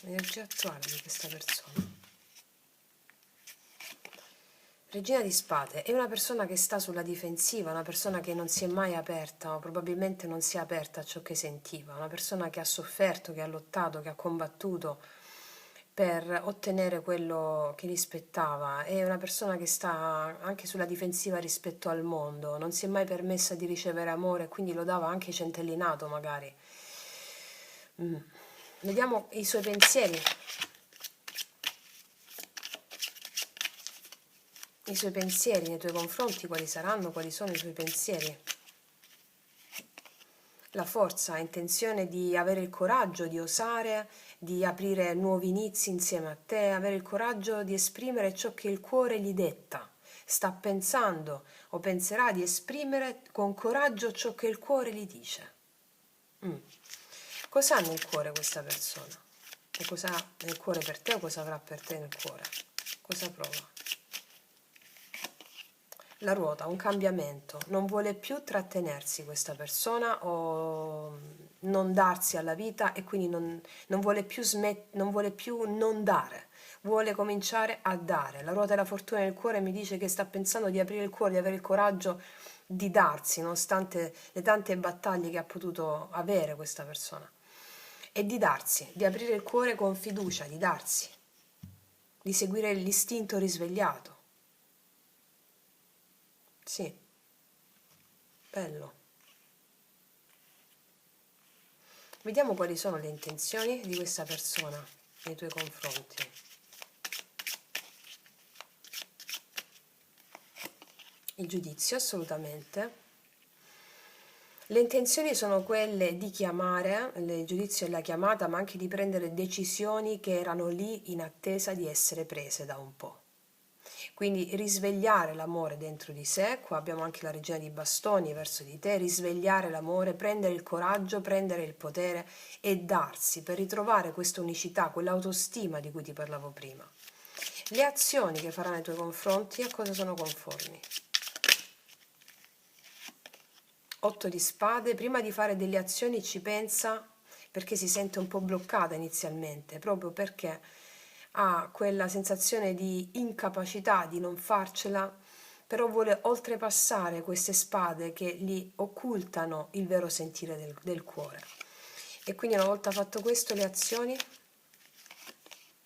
L'energia attuale di questa persona. Regina di Spade è una persona che sta sulla difensiva, una persona che non si è mai aperta o probabilmente non si è aperta a ciò che sentiva, una persona che ha sofferto, che ha lottato, che ha combattuto per ottenere quello che gli spettava, è una persona che sta anche sulla difensiva rispetto al mondo, non si è mai permessa di ricevere amore, quindi lo dava anche centellinato magari. Vediamo i suoi pensieri. I suoi pensieri nei tuoi confronti, quali saranno, quali sono i suoi pensieri? La forza, ha intenzione di avere il coraggio, di osare, di aprire nuovi inizi insieme a te, avere il coraggio di esprimere ciò che il cuore gli detta. Sta pensando o penserà di esprimere con coraggio ciò che il cuore gli dice. Cosa ha nel cuore questa persona? E cosa ha nel cuore per te o cosa avrà per te nel cuore? Cosa prova? La ruota, un cambiamento, non vuole più trattenersi questa persona o non darsi alla vita e quindi non vuole più non vuole più non dare, vuole cominciare a dare. La ruota della fortuna nel cuore mi dice che sta pensando di aprire il cuore, di avere il coraggio di darsi, nonostante le tante battaglie che ha potuto avere questa persona. E di darsi, di aprire il cuore con fiducia, di darsi, di seguire l'istinto risvegliato. Sì, bello. Vediamo quali sono le intenzioni di questa persona nei tuoi confronti. Il giudizio, assolutamente. Le intenzioni sono quelle di chiamare, il giudizio è la chiamata, ma anche di prendere decisioni che erano lì in attesa di essere prese da un po'. Quindi risvegliare l'amore dentro di sé, qua abbiamo anche la regina di bastoni verso di te, risvegliare l'amore, prendere il coraggio, prendere il potere e darsi per ritrovare questa unicità, quell'autostima di cui ti parlavo prima. Le azioni che farà nei tuoi confronti a cosa sono conformi? 8 di spade, prima di fare delle azioni ci pensa perché si sente un po' bloccata inizialmente, proprio perché ha quella sensazione di incapacità di non farcela, però vuole oltrepassare queste spade che gli occultano il vero sentire del cuore. E quindi una volta fatto questo, le azioni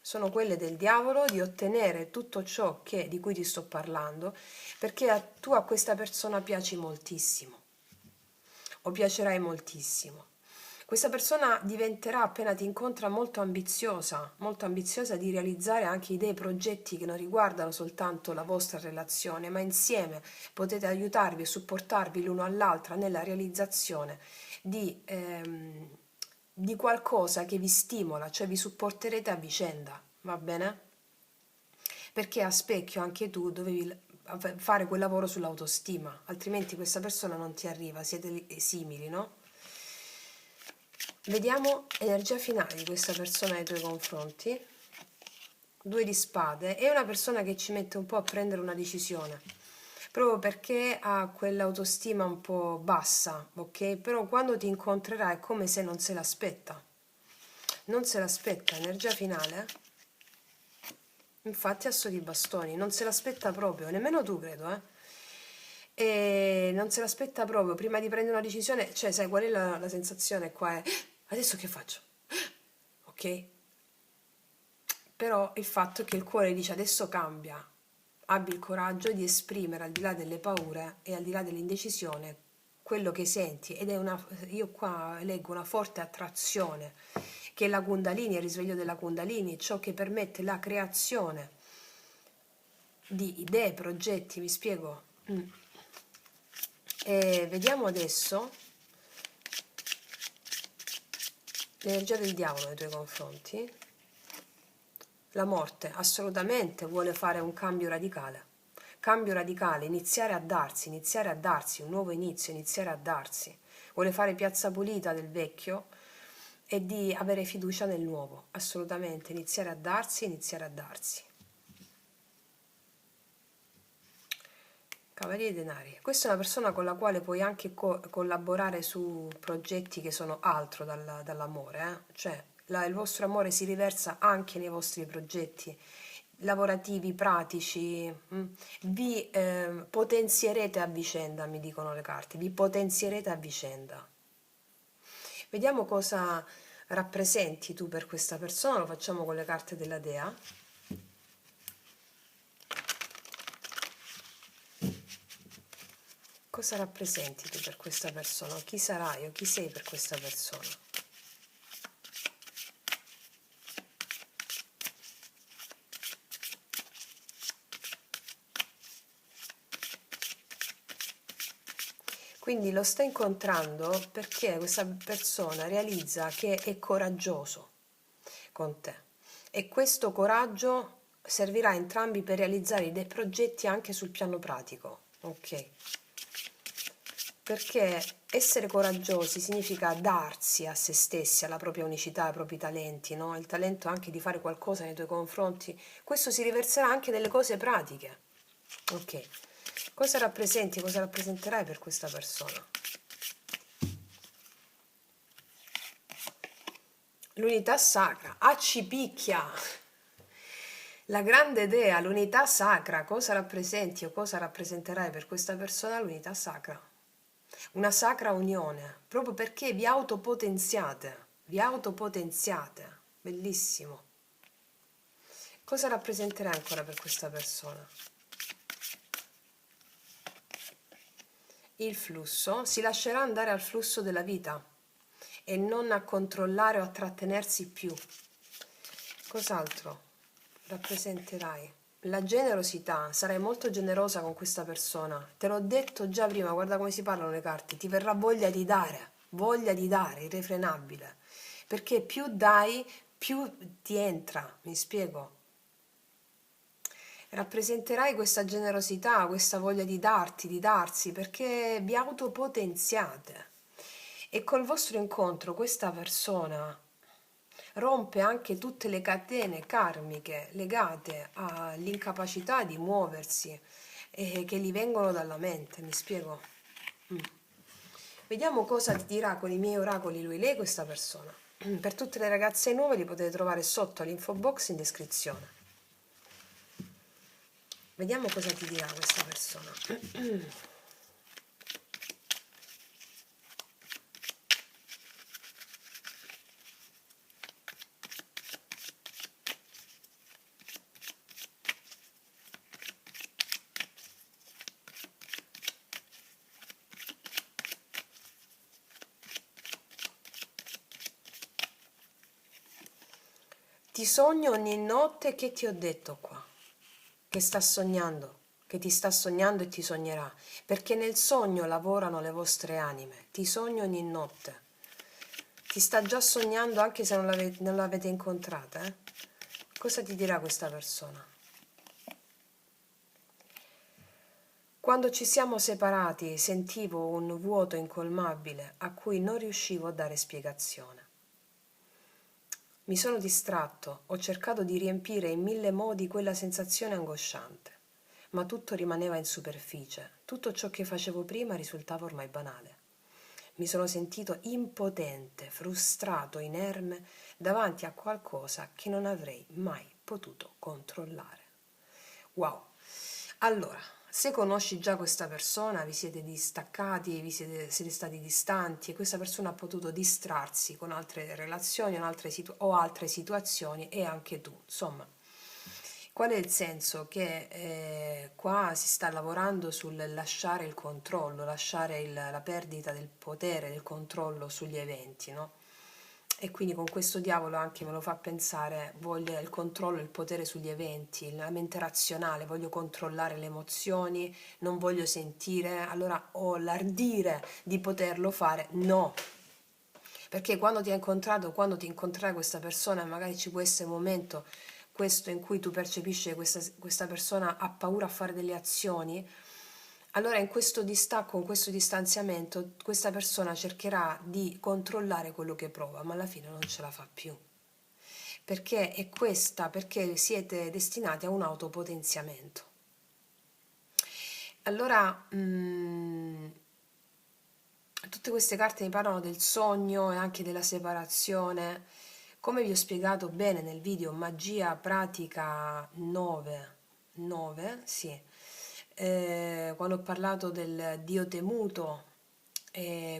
sono quelle del diavolo di ottenere tutto ciò di cui ti sto parlando, perché tu a questa persona piaci moltissimo o piacerai moltissimo. Questa persona diventerà, appena ti incontra, molto ambiziosa di realizzare anche idee, progetti che non riguardano soltanto la vostra relazione, ma insieme potete aiutarvi e supportarvi l'uno all'altra nella realizzazione di qualcosa che vi stimola, cioè vi supporterete a vicenda, va bene? Perché a specchio anche tu dovevi fare quel lavoro sull'autostima, altrimenti questa persona non ti arriva, siete simili, no? Vediamo energia finale di questa persona nei tuoi confronti. 2 di spade, è una persona che ci mette un po' a prendere una decisione, proprio perché ha quell'autostima un po' bassa, ok? Però quando ti incontrerà è come se non se l'aspetta. Non se l'aspetta, energia finale. Infatti asso di bastoni, non se l'aspetta proprio, nemmeno tu credo, e non se l'aspetta proprio, prima di prendere una decisione, cioè sai qual è la sensazione qua? È adesso che faccio? Ok? Però il fatto è che il cuore dice adesso cambia, abbi il coraggio di esprimere al di là delle paure e al di là dell'indecisione quello che senti ed è una, io qua leggo una forte attrazione che è la Kundalini, il risveglio della Kundalini, ciò che permette la creazione di idee, progetti, mi spiego? E vediamo adesso l'energia del diavolo nei tuoi confronti. La morte assolutamente vuole fare un cambio radicale, iniziare a darsi, un nuovo inizio, iniziare a darsi. Vuole fare piazza pulita del vecchio e di avere fiducia nel nuovo, assolutamente, iniziare a darsi, iniziare a darsi. Cavaliere dei denari. Questa è una persona con la quale puoi anche collaborare su progetti che sono altro dall'amore, cioè il vostro amore si riversa anche nei vostri progetti lavorativi, pratici, vi potenzierete a vicenda, mi dicono le carte, vi potenzierete a vicenda. Vediamo cosa rappresenti tu per questa persona, lo facciamo con le carte della Dea. Cosa rappresenti tu per questa persona? Chi sarai o chi sei per questa persona? Quindi lo stai incontrando perché questa persona realizza che è coraggioso con te e questo coraggio servirà a entrambi per realizzare dei progetti anche sul piano pratico, ok? Perché essere coraggiosi significa darsi a se stessi, alla propria unicità, ai propri talenti, no? Il talento anche di fare qualcosa nei tuoi confronti, questo si riverserà anche nelle cose pratiche, ok? Cosa rappresenti, cosa rappresenterai per questa persona? L'unità sacra, accipicchia! La grande idea, l'unità sacra, cosa rappresenti o cosa rappresenterai per questa persona l'unità sacra? Una sacra unione, proprio perché vi autopotenziate, bellissimo. Cosa rappresenterai ancora per questa persona? Il flusso, si lascerà andare al flusso della vita e non a controllare o a trattenersi più. Cos'altro rappresenterai? La generosità, sarai molto generosa con questa persona. Te l'ho detto già prima, guarda come si parlano le carte, ti verrà voglia di dare, irrefrenabile. Perché più dai, più ti entra, mi spiego. Rappresenterai questa generosità, questa voglia di darti, di darsi, perché vi autopotenziate. E col vostro incontro questa persona rompe anche tutte le catene karmiche legate all'incapacità di muoversi e che gli vengono dalla mente, mi spiego? Vediamo cosa ti dirà con i miei oracoli lui, lei, questa persona. Per tutte le ragazze nuove li potete trovare sotto all'info box in descrizione. Vediamo cosa ti dirà questa persona. Ti sogno ogni notte, che ti ho detto qua? Che sta sognando, che ti sta sognando e ti sognerà, perché nel sogno lavorano le vostre anime. Ti sogno ogni notte. Ti sta già sognando anche se non l'avete incontrata, eh? Cosa ti dirà questa persona? Quando ci siamo separati sentivo un vuoto incolmabile a cui non riuscivo a dare spiegazione. Mi sono distratto, ho cercato di riempire in mille modi quella sensazione angosciante, ma tutto rimaneva in superficie, tutto ciò che facevo prima risultava ormai banale. Mi sono sentito impotente, frustrato, inerme davanti a qualcosa che non avrei mai potuto controllare. Wow! Allora, Se conosci già questa persona, vi siete distaccati, siete stati distanti e questa persona ha potuto distrarsi con altre relazioni o altre situazioni e anche tu. Insomma, qual è il senso? Che qua si sta lavorando sul lasciare il controllo, lasciare la perdita del potere, del controllo sugli eventi, no? E quindi con questo diavolo anche me lo fa pensare, voglio il controllo, il potere sugli eventi, la mente razionale, voglio controllare le emozioni, non voglio sentire, allora ho l'ardire di poterlo fare, no. Perché quando ti incontrerai questa persona, magari ci può essere un momento, questo in cui tu percepisci che questa persona ha paura a fare delle azioni, allora in questo distacco, in questo distanziamento, questa persona cercherà di controllare quello che prova, ma alla fine non ce la fa più. Perché è questa, perché siete destinati a un autopotenziamento. Allora, tutte queste carte mi parlano del sogno e anche della separazione. Come vi ho spiegato bene nel video Magia Pratica 9, sì, quando ho parlato del Dio temuto,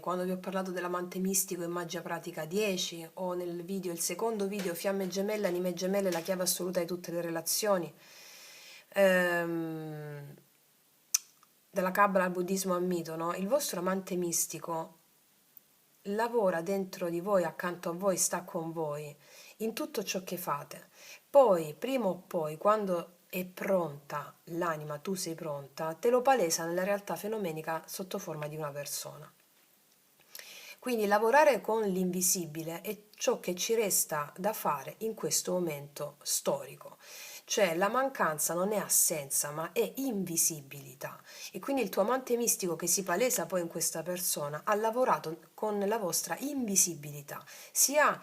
quando vi ho parlato dell'amante mistico in Magia Pratica 10, o nel video, il secondo video Fiamme gemelle, anime gemelle, la chiave assoluta di tutte le relazioni, ehm, dalla Kabbalah al buddismo al mito, no? Il vostro amante mistico lavora dentro di voi, accanto a voi, sta con voi in tutto ciò che fate. Poi, prima o poi, quando è pronta l'anima, tu sei pronta, te lo palesa nella realtà fenomenica sotto forma di una persona. Quindi lavorare con l'invisibile è ciò che ci resta da fare in questo momento storico. Cioè la mancanza non è assenza, ma è invisibilità. E quindi il tuo amante mistico che si palesa poi in questa persona ha lavorato con la vostra invisibilità, sia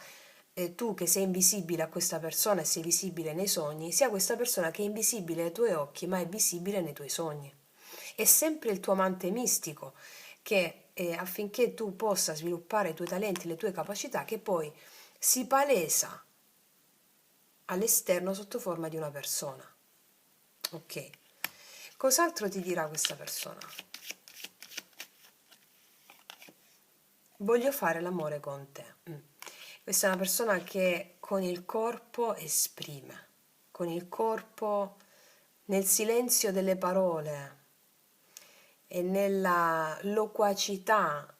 tu che sei invisibile a questa persona e sei visibile nei sogni, sia questa persona che è invisibile ai tuoi occhi, ma è visibile nei tuoi sogni. È sempre il tuo amante mistico che affinché tu possa sviluppare i tuoi talenti, le tue capacità, che poi si palesa all'esterno sotto forma di una persona. Ok. Cos'altro ti dirà questa persona? Voglio fare l'amore con te. Questa è una persona che con il corpo esprime, con il corpo, nel silenzio delle parole e nella loquacità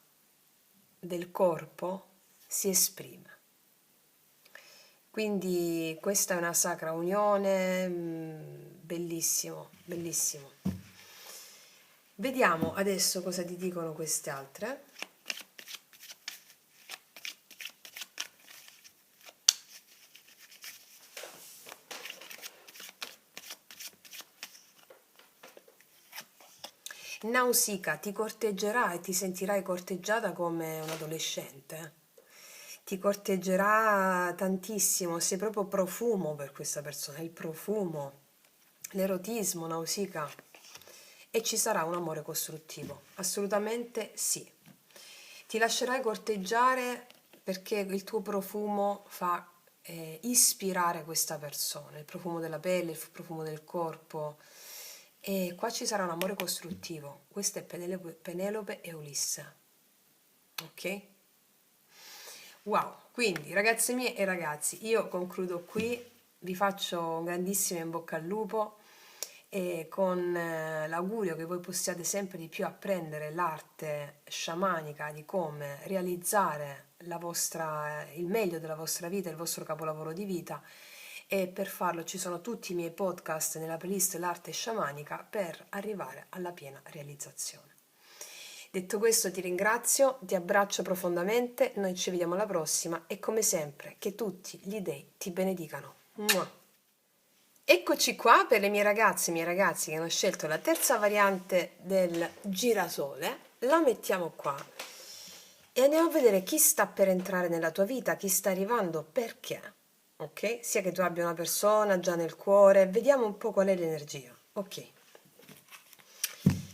del corpo si esprime. Quindi questa è una sacra unione, bellissimo, bellissimo. Vediamo adesso cosa ti dicono queste altre. Nausicaa ti corteggerà e ti sentirai corteggiata come un adolescente. Ti corteggerà tantissimo, sei proprio profumo per questa persona, il profumo, l'erotismo, Nausicaa. E ci sarà un amore costruttivo, assolutamente sì. Ti lascerai corteggiare perché il tuo profumo fa ispirare questa persona, il profumo della pelle, il profumo del corpo. E qua ci sarà un amore costruttivo. Questa è Penelope e Ulisse. Ok? Wow, quindi ragazze mie e ragazzi, io concludo qui, vi faccio un grandissimo in bocca al lupo e con l'augurio che voi possiate sempre di più apprendere l'arte sciamanica di come realizzare il meglio della vostra vita, il vostro capolavoro di vita, e per farlo ci sono tutti i miei podcast nella playlist L'arte sciamanica per arrivare alla piena realizzazione. Detto questo ti ringrazio, ti abbraccio profondamente, noi ci vediamo alla prossima e come sempre che tutti gli dei ti benedicano. Mua. Eccoci qua per le mie ragazze e i miei ragazzi che hanno scelto la terza variante del girasole, la mettiamo qua e andiamo a vedere chi sta per entrare nella tua vita, chi sta arrivando, perché. Ok? Sia che tu abbia una persona già nel cuore, vediamo un po' qual è l'energia. Ok.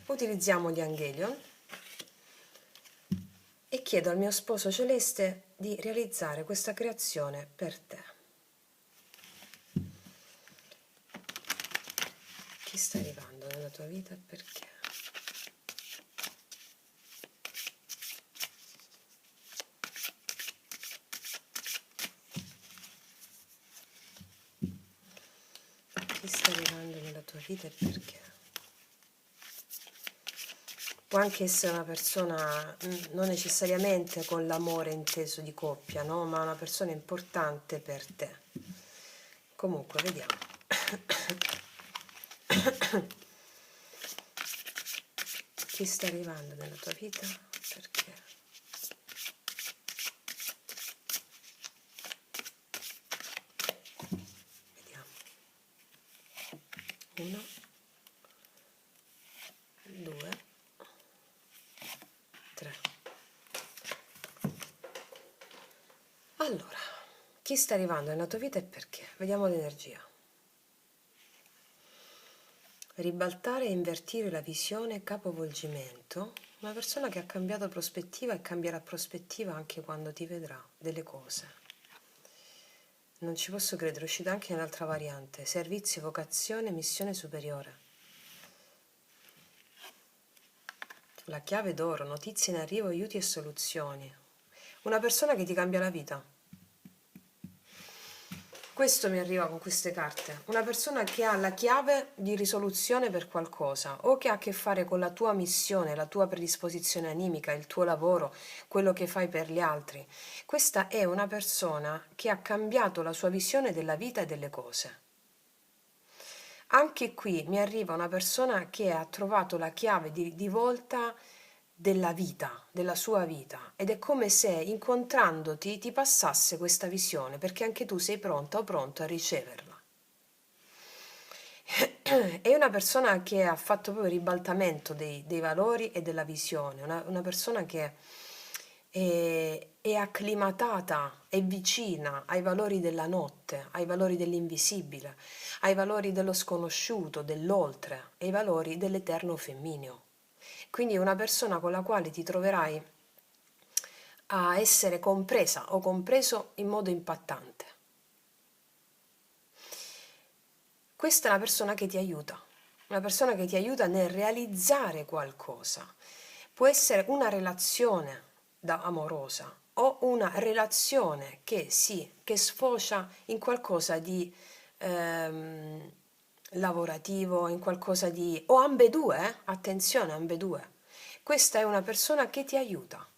Utilizziamo gli Angelion e chiedo al mio sposo celeste di realizzare questa creazione per te. Chi sta arrivando nella tua vita? vita e perché. Chi sta arrivando nella tua vita e perché. Può anche essere una persona, non necessariamente con l'amore inteso di coppia, no? Ma una persona importante per te. Comunque, vediamo. Chi sta arrivando nella tua vita? Perché? Vediamo. 1, 2, 3. Allora, chi sta arrivando nella tua vita e perché? Vediamo l'energia. Ribaltare e invertire la visione, capovolgimento. Una persona che ha cambiato prospettiva e cambierà prospettiva anche quando ti vedrà delle cose. Non ci posso credere, è uscita anche un'altra variante. Servizio, vocazione, missione superiore. La chiave d'oro, notizie in arrivo, aiuti e soluzioni. Una persona che ti cambia la vita. Questo mi arriva con queste carte. Una persona che ha la chiave di risoluzione per qualcosa o che ha a che fare con la tua missione, la tua predisposizione animica, il tuo lavoro, quello che fai per gli altri. Questa è una persona che ha cambiato la sua visione della vita e delle cose. Anche qui mi arriva una persona che ha trovato la chiave di volta della vita, della sua vita, ed è come se incontrandoti ti passasse questa visione, perché anche tu sei pronta o pronto a riceverla. È una persona che ha fatto proprio il ribaltamento dei valori e della visione, una persona che è acclimatata, è vicina ai valori della notte, ai valori dell'invisibile, ai valori dello sconosciuto, dell'oltre, ai valori dell'eterno femmineo. Quindi è una persona con la quale ti troverai a essere compresa o compreso in modo impattante. Questa è una persona che ti aiuta, una persona che ti aiuta nel realizzare qualcosa. Può essere una relazione amorosa o una relazione che sfocia in qualcosa di lavorativo, in qualcosa di... o ambedue, attenzione, ambedue. Questa è una persona che ti aiuta.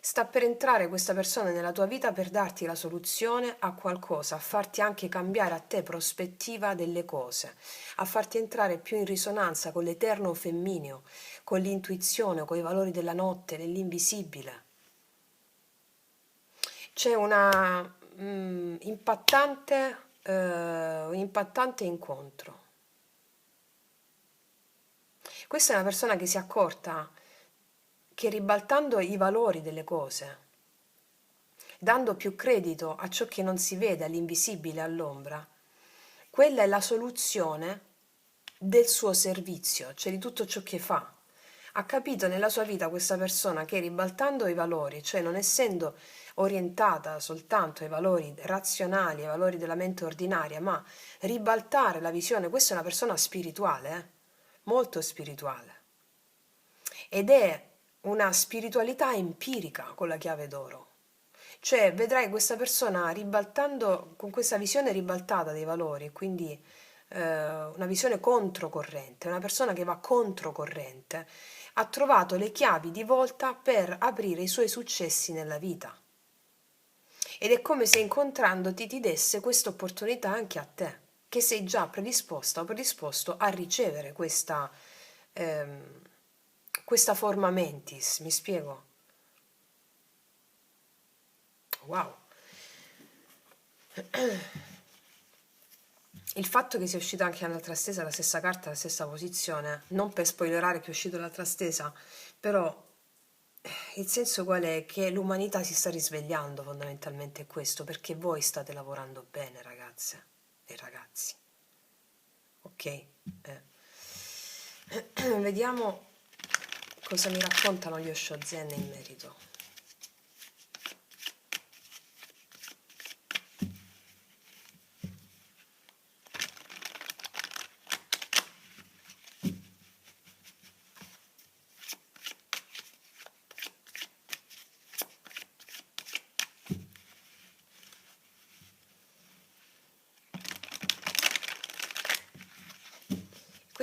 Sta per entrare questa persona nella tua vita per darti la soluzione a qualcosa, a farti anche cambiare a te prospettiva delle cose, a farti entrare più in risonanza con l'eterno femmineo, con l'intuizione, con i valori della notte, dell'invisibile. C'è una un impattante incontro. Questa è una persona che si è accorta che ribaltando i valori delle cose, dando più credito a ciò che non si vede, all'invisibile, all'ombra, quella è la soluzione del suo servizio, cioè di tutto ciò che fa. Ha capito nella sua vita questa persona che ribaltando i valori, cioè non essendo orientata soltanto ai valori razionali, ai valori della mente ordinaria, ma ribaltare la visione, questa è una persona spirituale, molto spirituale. Ed è una spiritualità empirica con la chiave d'oro. Cioè vedrai questa persona ribaltando, con questa visione ribaltata dei valori, quindi una visione controcorrente, una persona che va controcorrente, ha trovato le chiavi di volta per aprire i suoi successi nella vita. Ed è come se incontrandoti ti desse questa opportunità anche a te, che sei già predisposta o predisposto a ricevere questa forma mentis, mi spiego? Wow. Il fatto che sia uscita anche l'altra stesa, la stessa carta, la stessa posizione, non per spoilerare che è uscito l'altra stesa, però il senso qual è? Che l'umanità si sta risvegliando, fondamentalmente è questo, perché voi state lavorando bene, ragazze e ragazzi. Ok? Vediamo cosa mi raccontano gli Osho Zen in merito.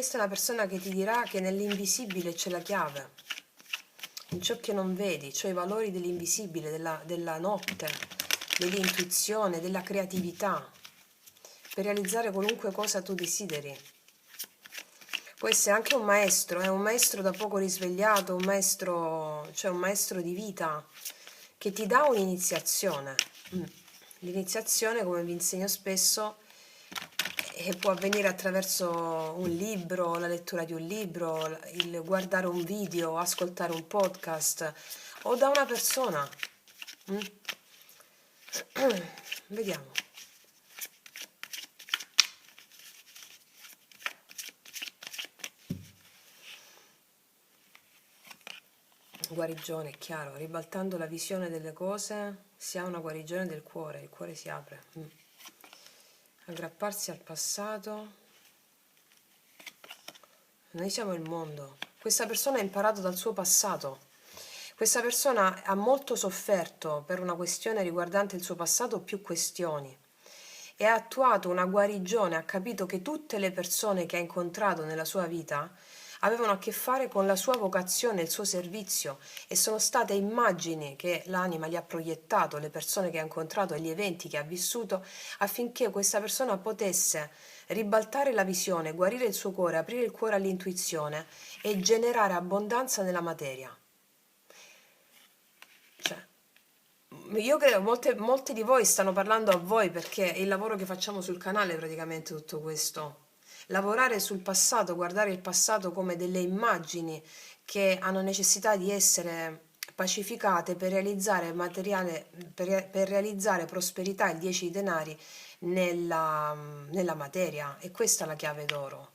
questa è una persona che ti dirà che nell'invisibile c'è la chiave, in ciò che non vedi, cioè i valori dell'invisibile, della notte, dell'intuizione, della creatività, per realizzare qualunque cosa tu desideri. Può essere anche un maestro da poco risvegliato, un maestro, cioè un maestro di vita, che ti dà un'iniziazione. L'iniziazione, come vi insegno spesso, può avvenire attraverso un libro, la lettura di un libro, il guardare un video, ascoltare un podcast o da una persona. Mm? Vediamo. Guarigione, è chiaro, ribaltando la visione delle cose si ha una guarigione del cuore, il cuore si apre. Aggrapparsi al passato. Noi siamo il mondo. Questa persona ha imparato dal suo passato. Questa persona ha molto sofferto per una questione riguardante il suo passato, più questioni. E ha attuato una guarigione, ha capito che tutte le persone che ha incontrato nella sua vita avevano a che fare con la sua vocazione, il suo servizio, e sono state immagini che l'anima gli ha proiettato, le persone che ha incontrato e gli eventi che ha vissuto, affinché questa persona potesse ribaltare la visione, guarire il suo cuore, aprire il cuore all'intuizione e generare abbondanza nella materia. Cioè, io credo molti di voi stanno parlando a voi, perché è il lavoro che facciamo sul canale, praticamente tutto questo. Lavorare sul passato, guardare il passato come delle immagini che hanno necessità di essere pacificate per realizzare materiale, per realizzare prosperità, il 10 di denari nella materia. E questa è la chiave d'oro.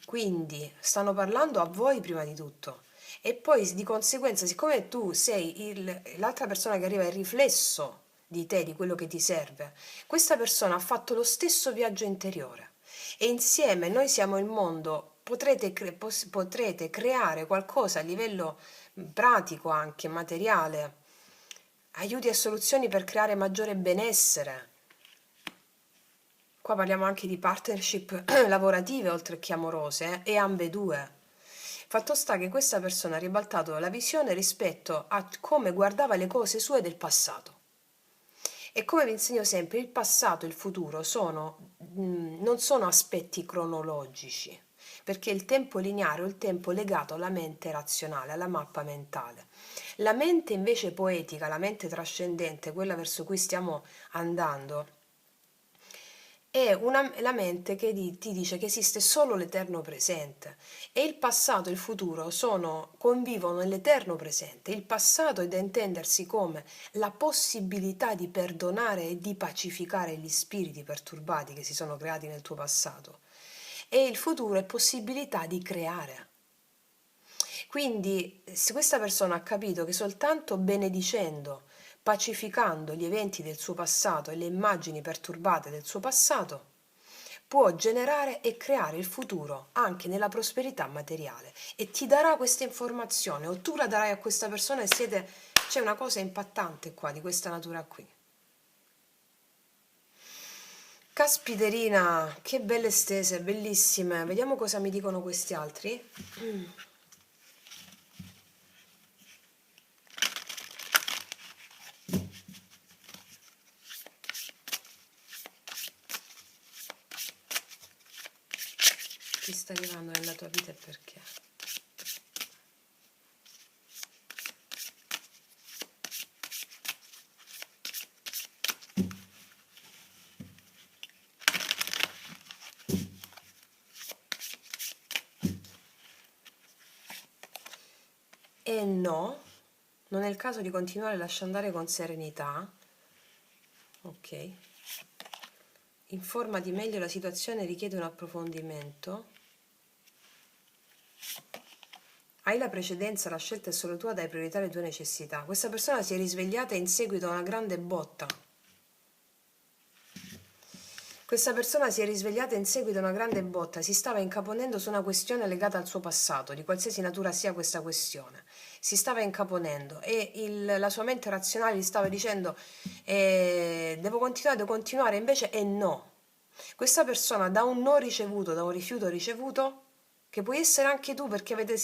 Quindi stanno parlando a voi prima di tutto. E poi di conseguenza, siccome tu sei l'altra persona che arriva è il riflesso di te, di quello che ti serve, questa persona ha fatto lo stesso viaggio interiore e insieme noi siamo il mondo. Potrete creare qualcosa a livello pratico, anche materiale, aiuti e soluzioni per creare maggiore benessere. Qua parliamo anche di partnership lavorative oltre che amorose, e ambedue. Fatto sta che questa persona ha ribaltato la visione rispetto a come guardava le cose sue del passato. E come vi insegno sempre, il passato e il futuro non sono aspetti cronologici, perché il tempo lineare o il tempo legato alla mente razionale, alla mappa mentale. La mente invece poetica, la mente trascendente, quella verso cui stiamo andando, è la mente che ti dice che esiste solo l'eterno presente, e il passato e il futuro convivono nell'eterno presente. Il passato è da intendersi come la possibilità di perdonare e di pacificare gli spiriti perturbati che si sono creati nel tuo passato, e il futuro è possibilità di creare. Quindi, se questa persona ha capito che soltanto benedicendo, pacificando gli eventi del suo passato e le immagini perturbate del suo passato, può generare e creare il futuro anche nella prosperità materiale, e ti darà questa informazione, o tu la darai a questa persona, e c'è una cosa impattante qua, di questa natura qui. Caspiterina, che belle stese, bellissime. Vediamo cosa mi dicono questi altri. Chi sta arrivando nella tua vita e perché? E no, non è il caso di continuare a lasciare andare con serenità. Ok. Informati meglio, la situazione richiede un approfondimento. Hai la precedenza, la scelta è solo tua, dai priorità alle tue necessità. Questa persona si è risvegliata in seguito a una grande botta. Questa persona si è risvegliata in seguito a una grande botta, si stava incaponendo su una questione legata al suo passato, di qualsiasi natura sia questa questione. Si stava incaponendo e la sua mente razionale gli stava dicendo devo continuare, invece no. Questa persona, da un no ricevuto, da un rifiuto ricevuto, che puoi essere anche tu perché avete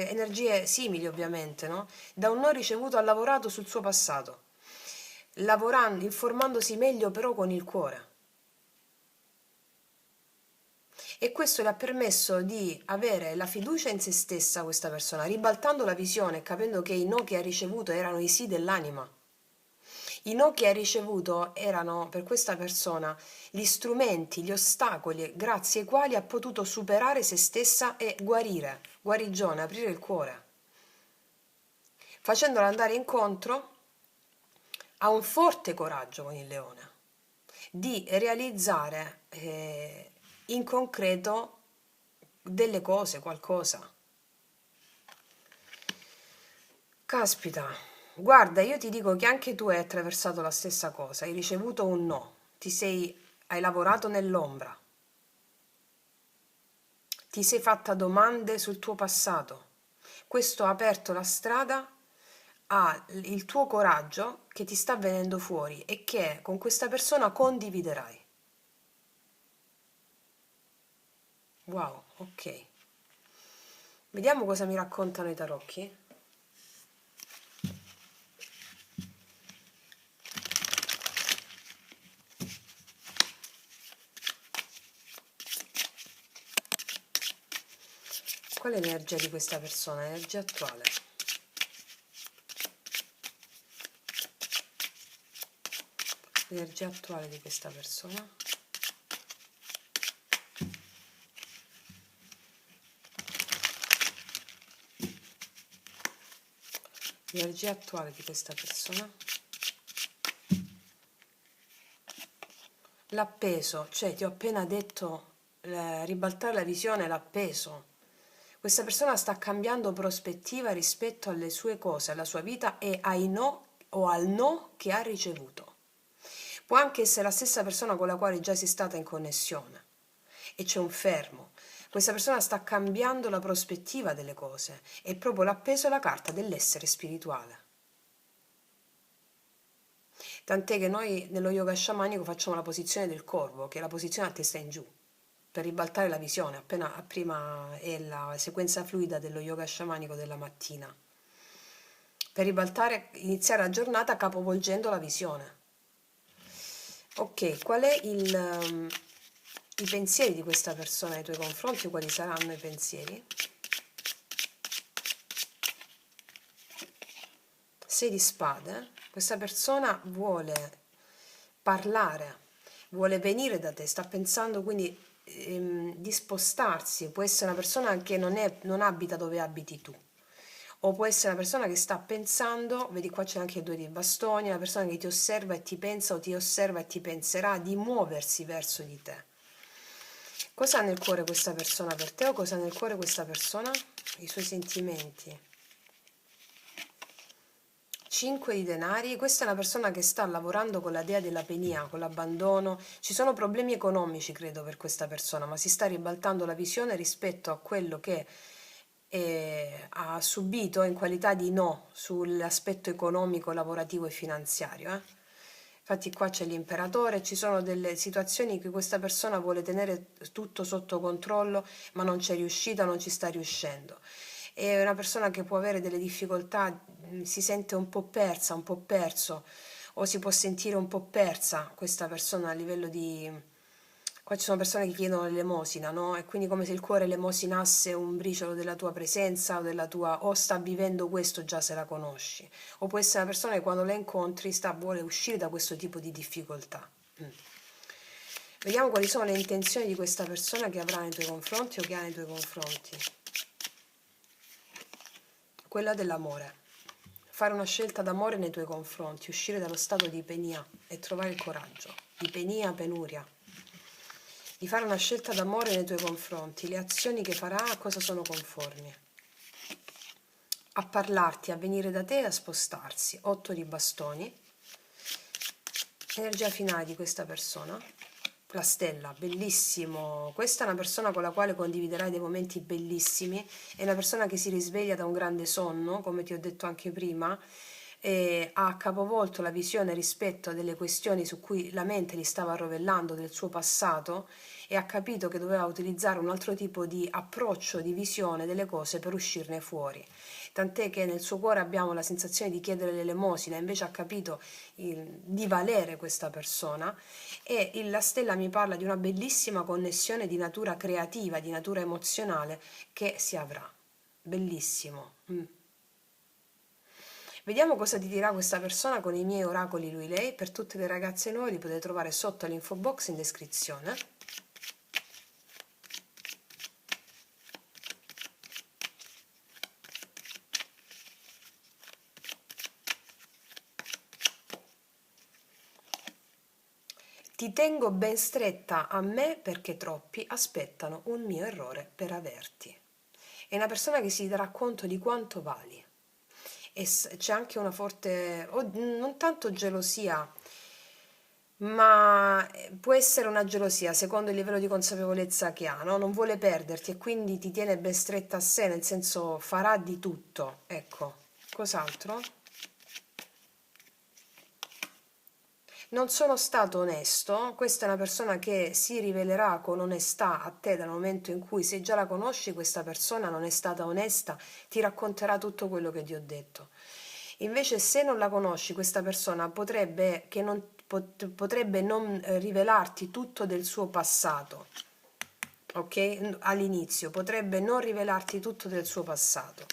energie simili ovviamente, no? Da un no ricevuto ha lavorato sul suo passato, lavorando, informandosi meglio però con il cuore. E questo le ha permesso di avere la fiducia in se stessa questa persona, ribaltando la visione e capendo che i no che ha ricevuto erano i sì dell'anima. I no che ha ricevuto erano per questa persona gli strumenti, gli ostacoli grazie ai quali ha potuto superare se stessa e guarire, guarigione, aprire il cuore, facendola andare incontro a un forte coraggio con il leone, di realizzare in concreto delle cose, qualcosa. Caspita, guarda, io ti dico che anche tu hai attraversato la stessa cosa, hai ricevuto un no, hai lavorato nell'ombra, ti sei fatta domande sul tuo passato. Questo ha aperto la strada al tuo coraggio che ti sta venendo fuori e che con questa persona condividerai. Wow, ok. Vediamo cosa mi raccontano i tarocchi. Qual è l'energia di questa persona? L'energia attuale. L'energia attuale di questa persona. L'energia attuale di questa persona. L'appeso, cioè ti ho appena detto, ribaltare la visione, l'appeso. Questa persona sta cambiando prospettiva rispetto alle sue cose, alla sua vita e ai no o al no che ha ricevuto. Può anche essere la stessa persona con la quale già sei stata in connessione e c'è un fermo. Questa persona sta cambiando la prospettiva delle cose e proprio l'appeso è la carta dell'essere spirituale. Tant'è che noi nello yoga sciamanico facciamo la posizione del corvo, che è la posizione a testa in giù, per ribaltare la visione. Prima è la sequenza fluida dello yoga sciamanico della mattina. Per iniziare la giornata capovolgendo la visione. Ok, qual è i pensieri di questa persona nei tuoi confronti? Quali saranno i pensieri? 6 di spade. Questa persona vuole parlare, vuole venire da te, sta pensando quindi di spostarsi. Può essere una persona che non abita dove abiti tu, o può essere una persona che sta pensando, vedi qua c'è anche 2 di bastoni, una persona che ti osserva e ti pensa o ti osserva e ti penserà di muoversi verso di te. Cosa ha nel cuore questa persona per te o cosa ha nel cuore questa persona? I suoi sentimenti. 5 di denari, questa è una persona che sta lavorando con la dea della penia, con l'abbandono. Ci sono problemi economici, credo, per questa persona, ma si sta ribaltando la visione rispetto a quello che ha subito in qualità di no sull'aspetto economico, lavorativo e finanziario. Infatti qua c'è l'imperatore, ci sono delle situazioni in cui questa persona vuole tenere tutto sotto controllo, ma non c'è riuscita, non ci sta riuscendo. È una persona che può avere delle difficoltà, si sente un po' persa, un po' perso, o si può sentire un po' persa questa persona a livello di... Qua ci sono persone che chiedono l'elemosina, no? E quindi come se il cuore elemosinasse un briciolo della tua presenza o della tua... o sta vivendo questo già se la conosci. O può essere una persona che quando la incontri vuole uscire da questo tipo di difficoltà. Vediamo quali sono le intenzioni di questa persona che avrà nei tuoi confronti o che ha nei tuoi confronti. Quella dell'amore. Fare una scelta d'amore nei tuoi confronti, uscire dallo stato di penia e trovare il coraggio, di penia, penuria, di fare una scelta d'amore nei tuoi confronti, le azioni che farà a cosa sono conformi, a parlarti, a venire da te e a spostarsi. 8 di bastoni, energia finale di questa persona, la stella, bellissimo, questa è una persona con la quale condividerai dei momenti bellissimi, è una persona che si risveglia da un grande sonno, come ti ho detto anche prima, e ha capovolto la visione rispetto a delle questioni su cui la mente gli stava rovellando del suo passato e ha capito che doveva utilizzare un altro tipo di approccio, di visione delle cose per uscirne fuori. Tant'è che nel suo cuore abbiamo la sensazione di chiedere l'elemosina, invece ha capito di valere questa persona, e la stella mi parla di una bellissima connessione di natura creativa, di natura emozionale che si avrà. Bellissimo. Vediamo cosa ti dirà questa persona con i miei oracoli lui-lei. Per tutte le ragazze nuove li potete trovare sotto l'info box in descrizione. Ti tengo ben stretta a me perché troppi aspettano un mio errore per averti. È una persona che si darà conto di quanto vali. E c'è anche una forte, non tanto gelosia, ma può essere una gelosia secondo il livello di consapevolezza che ha, no? Non vuole perderti e quindi ti tiene ben stretta a sé, nel senso farà di tutto. Ecco, cos'altro? Non sono stato onesto, questa è una persona che si rivelerà con onestà a te dal momento in cui, se già la conosci, questa persona non è stata onesta, ti racconterà tutto quello che ti ho detto. Invece, se non la conosci, questa persona potrebbe non rivelarti tutto del suo passato, ok? All'inizio potrebbe non rivelarti tutto del suo passato.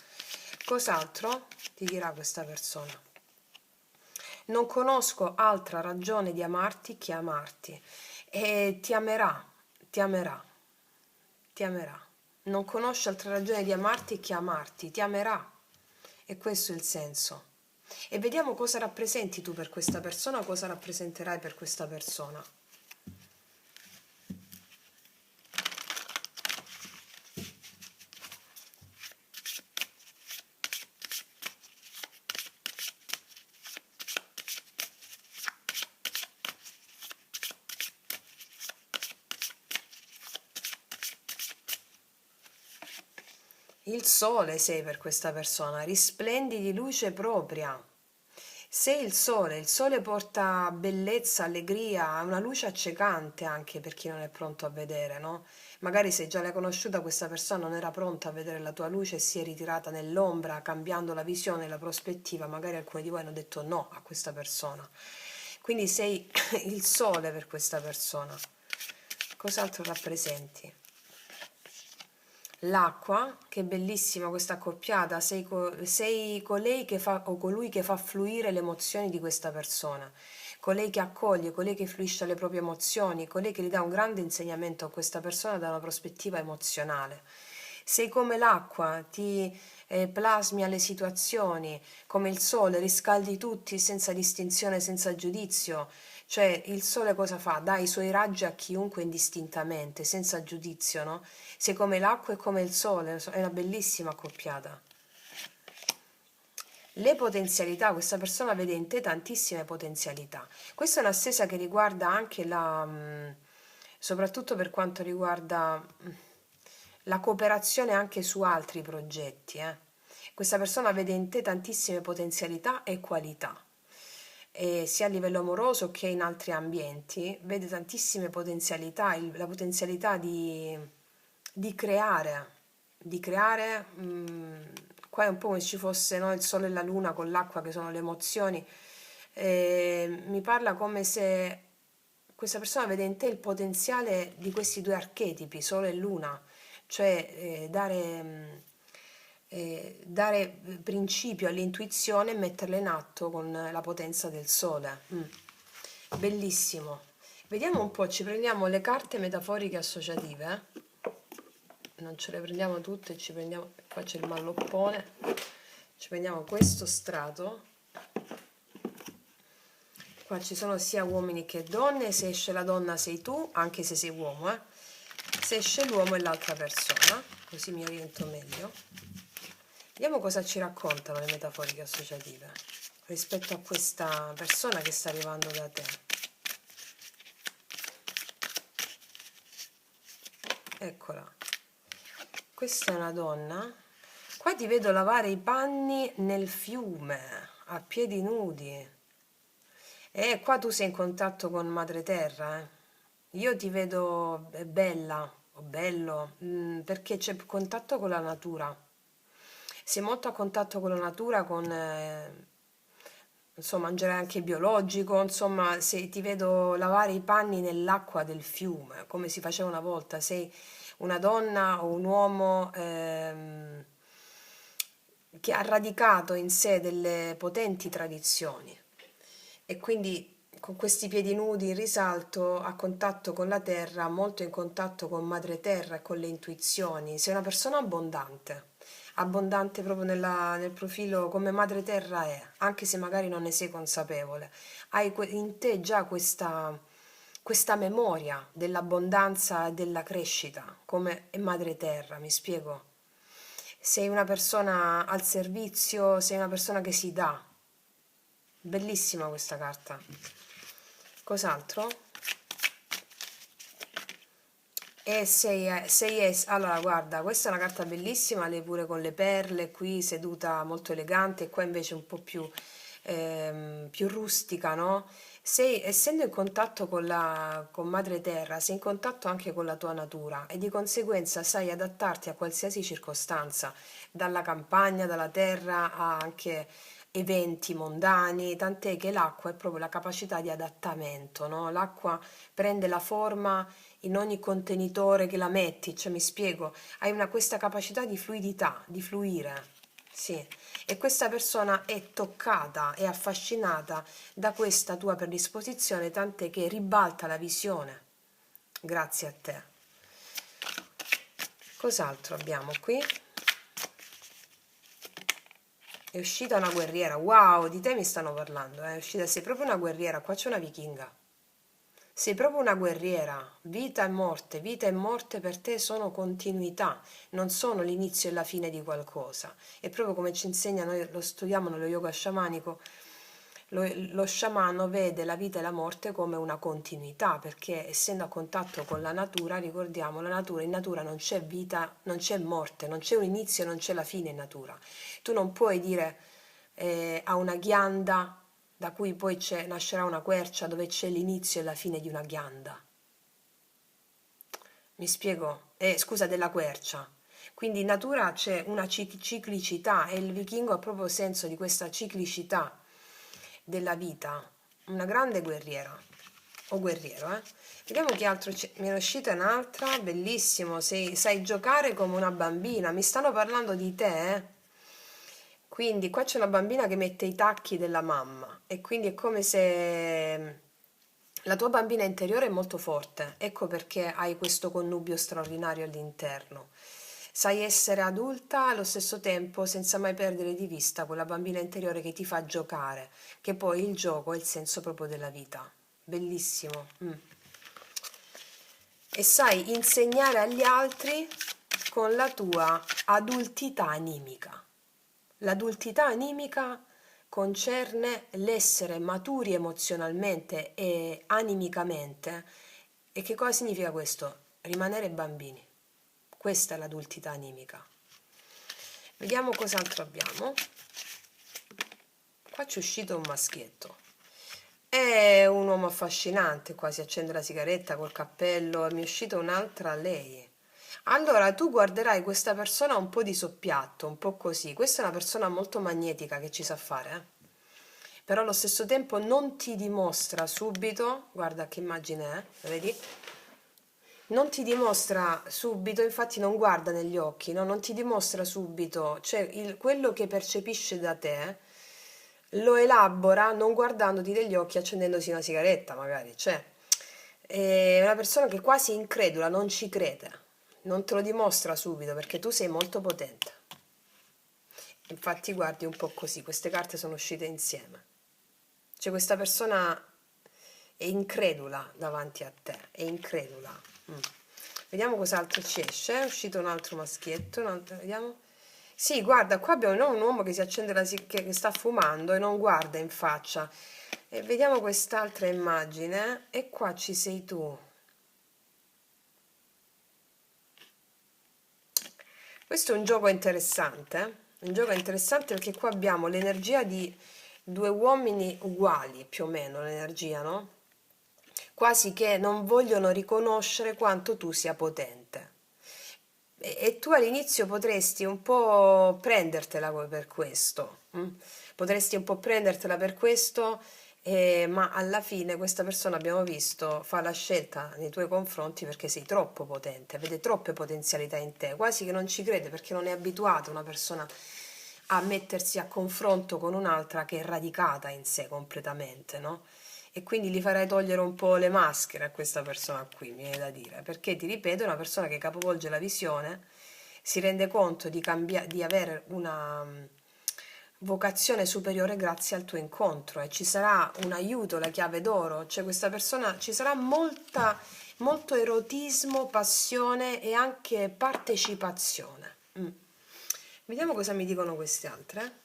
Cos'altro ti dirà questa persona? Non conosco altra ragione di amarti che amarti, e ti amerà, ti amerà, ti amerà. Non conosce altra ragione di amarti che amarti, ti amerà. E questo è il senso. E vediamo cosa rappresenti tu per questa persona, cosa rappresenterai per questa persona. Il sole sei per questa persona, risplendi di luce propria. Sei il sole porta bellezza, allegria, una luce accecante anche per chi non è pronto a vedere, no? Magari se già l'hai conosciuta, questa persona non era pronta a vedere la tua luce e si è ritirata nell'ombra, cambiando la visione, la prospettiva. Magari alcuni di voi hanno detto no a questa persona. Quindi sei il sole per questa persona. Cos'altro rappresenti? L'acqua, che bellissima questa accoppiata, sei colei che fa, o colui che fa fluire le emozioni di questa persona, colei che accoglie, colei che fluisce le proprie emozioni, colei che gli dà un grande insegnamento a questa persona da una prospettiva emozionale. Sei come l'acqua, ti plasmi alle situazioni, come il sole, riscaldi tutti senza distinzione, senza giudizio. Cioè, il sole cosa fa? Dà i suoi raggi a chiunque indistintamente, senza giudizio, no? Sei come l'acqua e come il sole, è una bellissima accoppiata. Le potenzialità, questa persona vede in te tantissime potenzialità. Questa è un'assesa che riguarda anche soprattutto per quanto riguarda la cooperazione anche su altri progetti. Questa persona vede in te tantissime potenzialità e qualità, e sia a livello amoroso che in altri ambienti, vede tantissime potenzialità, la potenzialità di creare, qua è un po' come se ci fosse, no, il sole e la luna con l'acqua che sono le emozioni, mi parla come se questa persona vede in te il potenziale di questi due archetipi, sole e luna, cioè dare principio all'intuizione e metterla in atto con la potenza del sole. Bellissimo. Vediamo un po', ci prendiamo le carte metaforiche associative. Non ce le prendiamo tutte, ci prendiamo, qua c'è il malloppone, ci prendiamo questo strato. Qua ci sono sia uomini che donne, se esce la donna sei tu, anche se sei uomo, se esce l'uomo è l'altra persona, così mi oriento meglio. Vediamo cosa ci raccontano le metaforiche associative rispetto a questa persona che sta arrivando da te. Eccola. Questa è una donna. Qua ti vedo lavare i panni nel fiume, a piedi nudi. E qua tu sei in contatto con Madre Terra, io ti vedo bella o bello, perché c'è contatto con la natura. Sei molto a contatto con la natura, con insomma, mangiare anche biologico, insomma, se ti vedo lavare i panni nell'acqua del fiume, come si faceva una volta, sei una donna o un uomo che ha radicato in sé delle potenti tradizioni e quindi con questi piedi nudi in risalto, a contatto con la terra, molto in contatto con madre terra e con le intuizioni. Sei una persona abbondante, abbondante proprio nel profilo come madre terra è, anche se magari non ne sei consapevole. Hai in te già questa memoria dell'abbondanza e della crescita, come è madre terra, mi spiego? Sei una persona al servizio, sei una persona che si dà. Bellissima questa carta. Cos'altro? Allora, guarda, questa è una carta bellissima, lei pure con le perle, qui seduta molto elegante, e qua invece un po' più rustica, no? Sei, essendo in contatto con Madre Terra, sei in contatto anche con la tua natura e di conseguenza sai adattarti a qualsiasi circostanza, dalla campagna, dalla terra a anche eventi mondani, tant'è che l'acqua è proprio la capacità di adattamento, no? L'acqua prende la forma in ogni contenitore che la metti, cioè mi spiego, hai questa capacità di fluidità, di fluire, sì, e questa persona è toccata e affascinata da questa tua predisposizione, tant'è che ribalta la visione, grazie a te. Cos'altro abbiamo qui? È uscita una guerriera, wow, di te mi stanno parlando, è uscita, sei proprio una guerriera, qua c'è una vichinga. Sei proprio una guerriera, vita e morte per te sono continuità, non sono l'inizio e la fine di qualcosa. È proprio come ci insegnano, lo studiamo nello yoga sciamanico, lo sciamano vede la vita e la morte come una continuità, perché essendo a contatto con la natura, ricordiamo, in natura non c'è vita, non c'è morte, non c'è un inizio e non c'è la fine in natura. Tu non puoi dire a una ghianda da cui poi nascerà una quercia dove c'è l'inizio e la fine di una ghianda. Mi spiego? Scusa, della quercia. Quindi in natura c'è una ciclicità e il vichingo ha proprio senso di questa ciclicità della vita. Una grande guerriera o guerriero, eh? Vediamo che altro mi è uscita un'altra, bellissimo, sai giocare come una bambina, mi stanno parlando di te, eh? Quindi qua c'è una bambina che mette i tacchi della mamma e quindi è come se la tua bambina interiore è molto forte, ecco perché hai questo connubio straordinario all'interno. Sai essere adulta allo stesso tempo senza mai perdere di vista quella bambina interiore che ti fa giocare, che poi il gioco è il senso proprio della vita. Bellissimo. E sai insegnare agli altri con la tua adultità animica. L'adultità animica concerne l'essere maturi emozionalmente e animicamente. E che cosa significa questo? Rimanere bambini. Questa è l'adultità animica. Vediamo cos'altro abbiamo. Qua c'è uscito un maschietto. È un uomo affascinante, qua si accende la sigaretta col cappello, e mi è uscita un'altra lei. Allora, tu guarderai questa persona un po' di soppiatto, un po' così. Questa è una persona molto magnetica che ci sa fare, però allo stesso tempo non ti dimostra subito, guarda che immagine è, vedi? Non ti dimostra subito, infatti non guarda negli occhi, no? Non ti dimostra subito, cioè quello che percepisce da te lo elabora non guardandoti negli occhi, accendendosi una sigaretta magari, cioè è una persona che quasi è incredula, non ci crede, non te lo dimostra subito perché tu sei molto potente. Infatti guardi un po' così, queste carte sono uscite insieme. Cioè questa persona è incredula davanti a te, è incredula. Vediamo cos'altro ci esce. È uscito un altro maschietto, vediamo. Sì, guarda, qua abbiamo un uomo che si accende che sta fumando e non guarda in faccia. E vediamo quest'altra immagine. E qua ci sei tu. Questo è un gioco interessante, un gioco interessante perché qua abbiamo l'energia di due uomini uguali, più o meno, l'energia, no? quasi che non vogliono riconoscere quanto tu sia potente. E tu all'inizio potresti un po' prendertela per questo, potresti un po' prendertela per questo, ma alla fine questa persona, abbiamo visto, fa la scelta nei tuoi confronti perché sei troppo potente, vede troppe potenzialità in te, quasi che non ci crede perché non è abituata una persona a mettersi a confronto con un'altra che è radicata in sé completamente, no? E quindi gli farai togliere un po' le maschere a questa persona qui, mi viene da dire, perché ti ripeto, è una persona che capovolge la visione, si rende conto di avere una vocazione superiore grazie al tuo incontro e ci sarà un aiuto, la chiave d'oro, cioè questa persona, ci sarà molto erotismo, passione e anche partecipazione. Vediamo cosa mi dicono queste altre.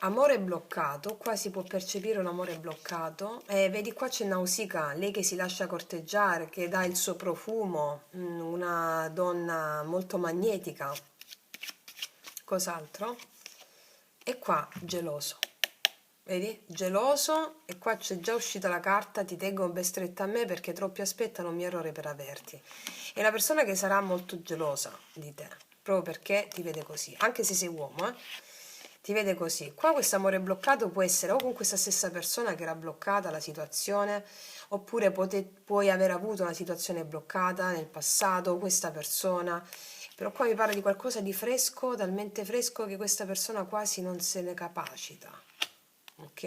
Amore bloccato, qua si può percepire un amore bloccato. Vedi, qua c'è Nausicaa, lei che si lascia corteggiare, che dà il suo profumo, una donna molto magnetica. Cos'altro? E qua geloso. Vedi? Geloso, e qua c'è già uscita la carta, ti tengo ben stretta a me perché troppi aspettano un mio errore per averti. È una persona che sarà molto gelosa di te, proprio perché ti vede così, anche se sei uomo, ti vede così. Qua questo amore bloccato può essere o con questa stessa persona che era bloccata la situazione, oppure puoi aver avuto una situazione bloccata nel passato, questa persona, però qua mi parla di qualcosa di fresco, talmente fresco che questa persona quasi non se ne capacita, ok?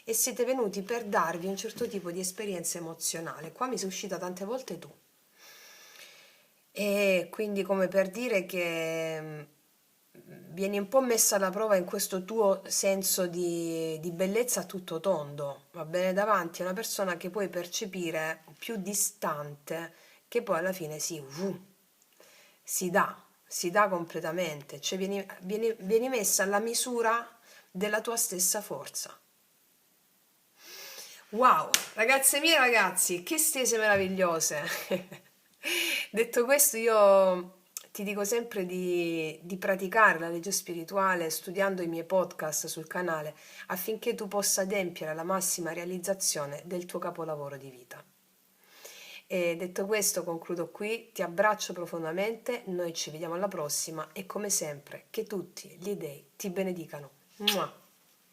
E siete venuti per darvi un certo tipo di esperienza emozionale. Qua mi sei uscita tante volte tu. E quindi come per dire che vieni un po' messa alla prova in questo tuo senso di bellezza a tutto tondo, va bene, davanti a una persona che puoi percepire più distante, che poi alla fine si dà, si dà completamente, cioè vieni messa alla misura della tua stessa forza. Wow, ragazze mie, ragazzi, che stese meravigliose! Detto questo, io ti dico sempre di praticare la legge spirituale studiando i miei podcast sul canale affinché tu possa adempiere alla massima realizzazione del tuo capolavoro di vita. E detto questo, concludo qui, ti abbraccio profondamente, noi ci vediamo alla prossima e come sempre, che tutti gli dei ti benedicano. Mua!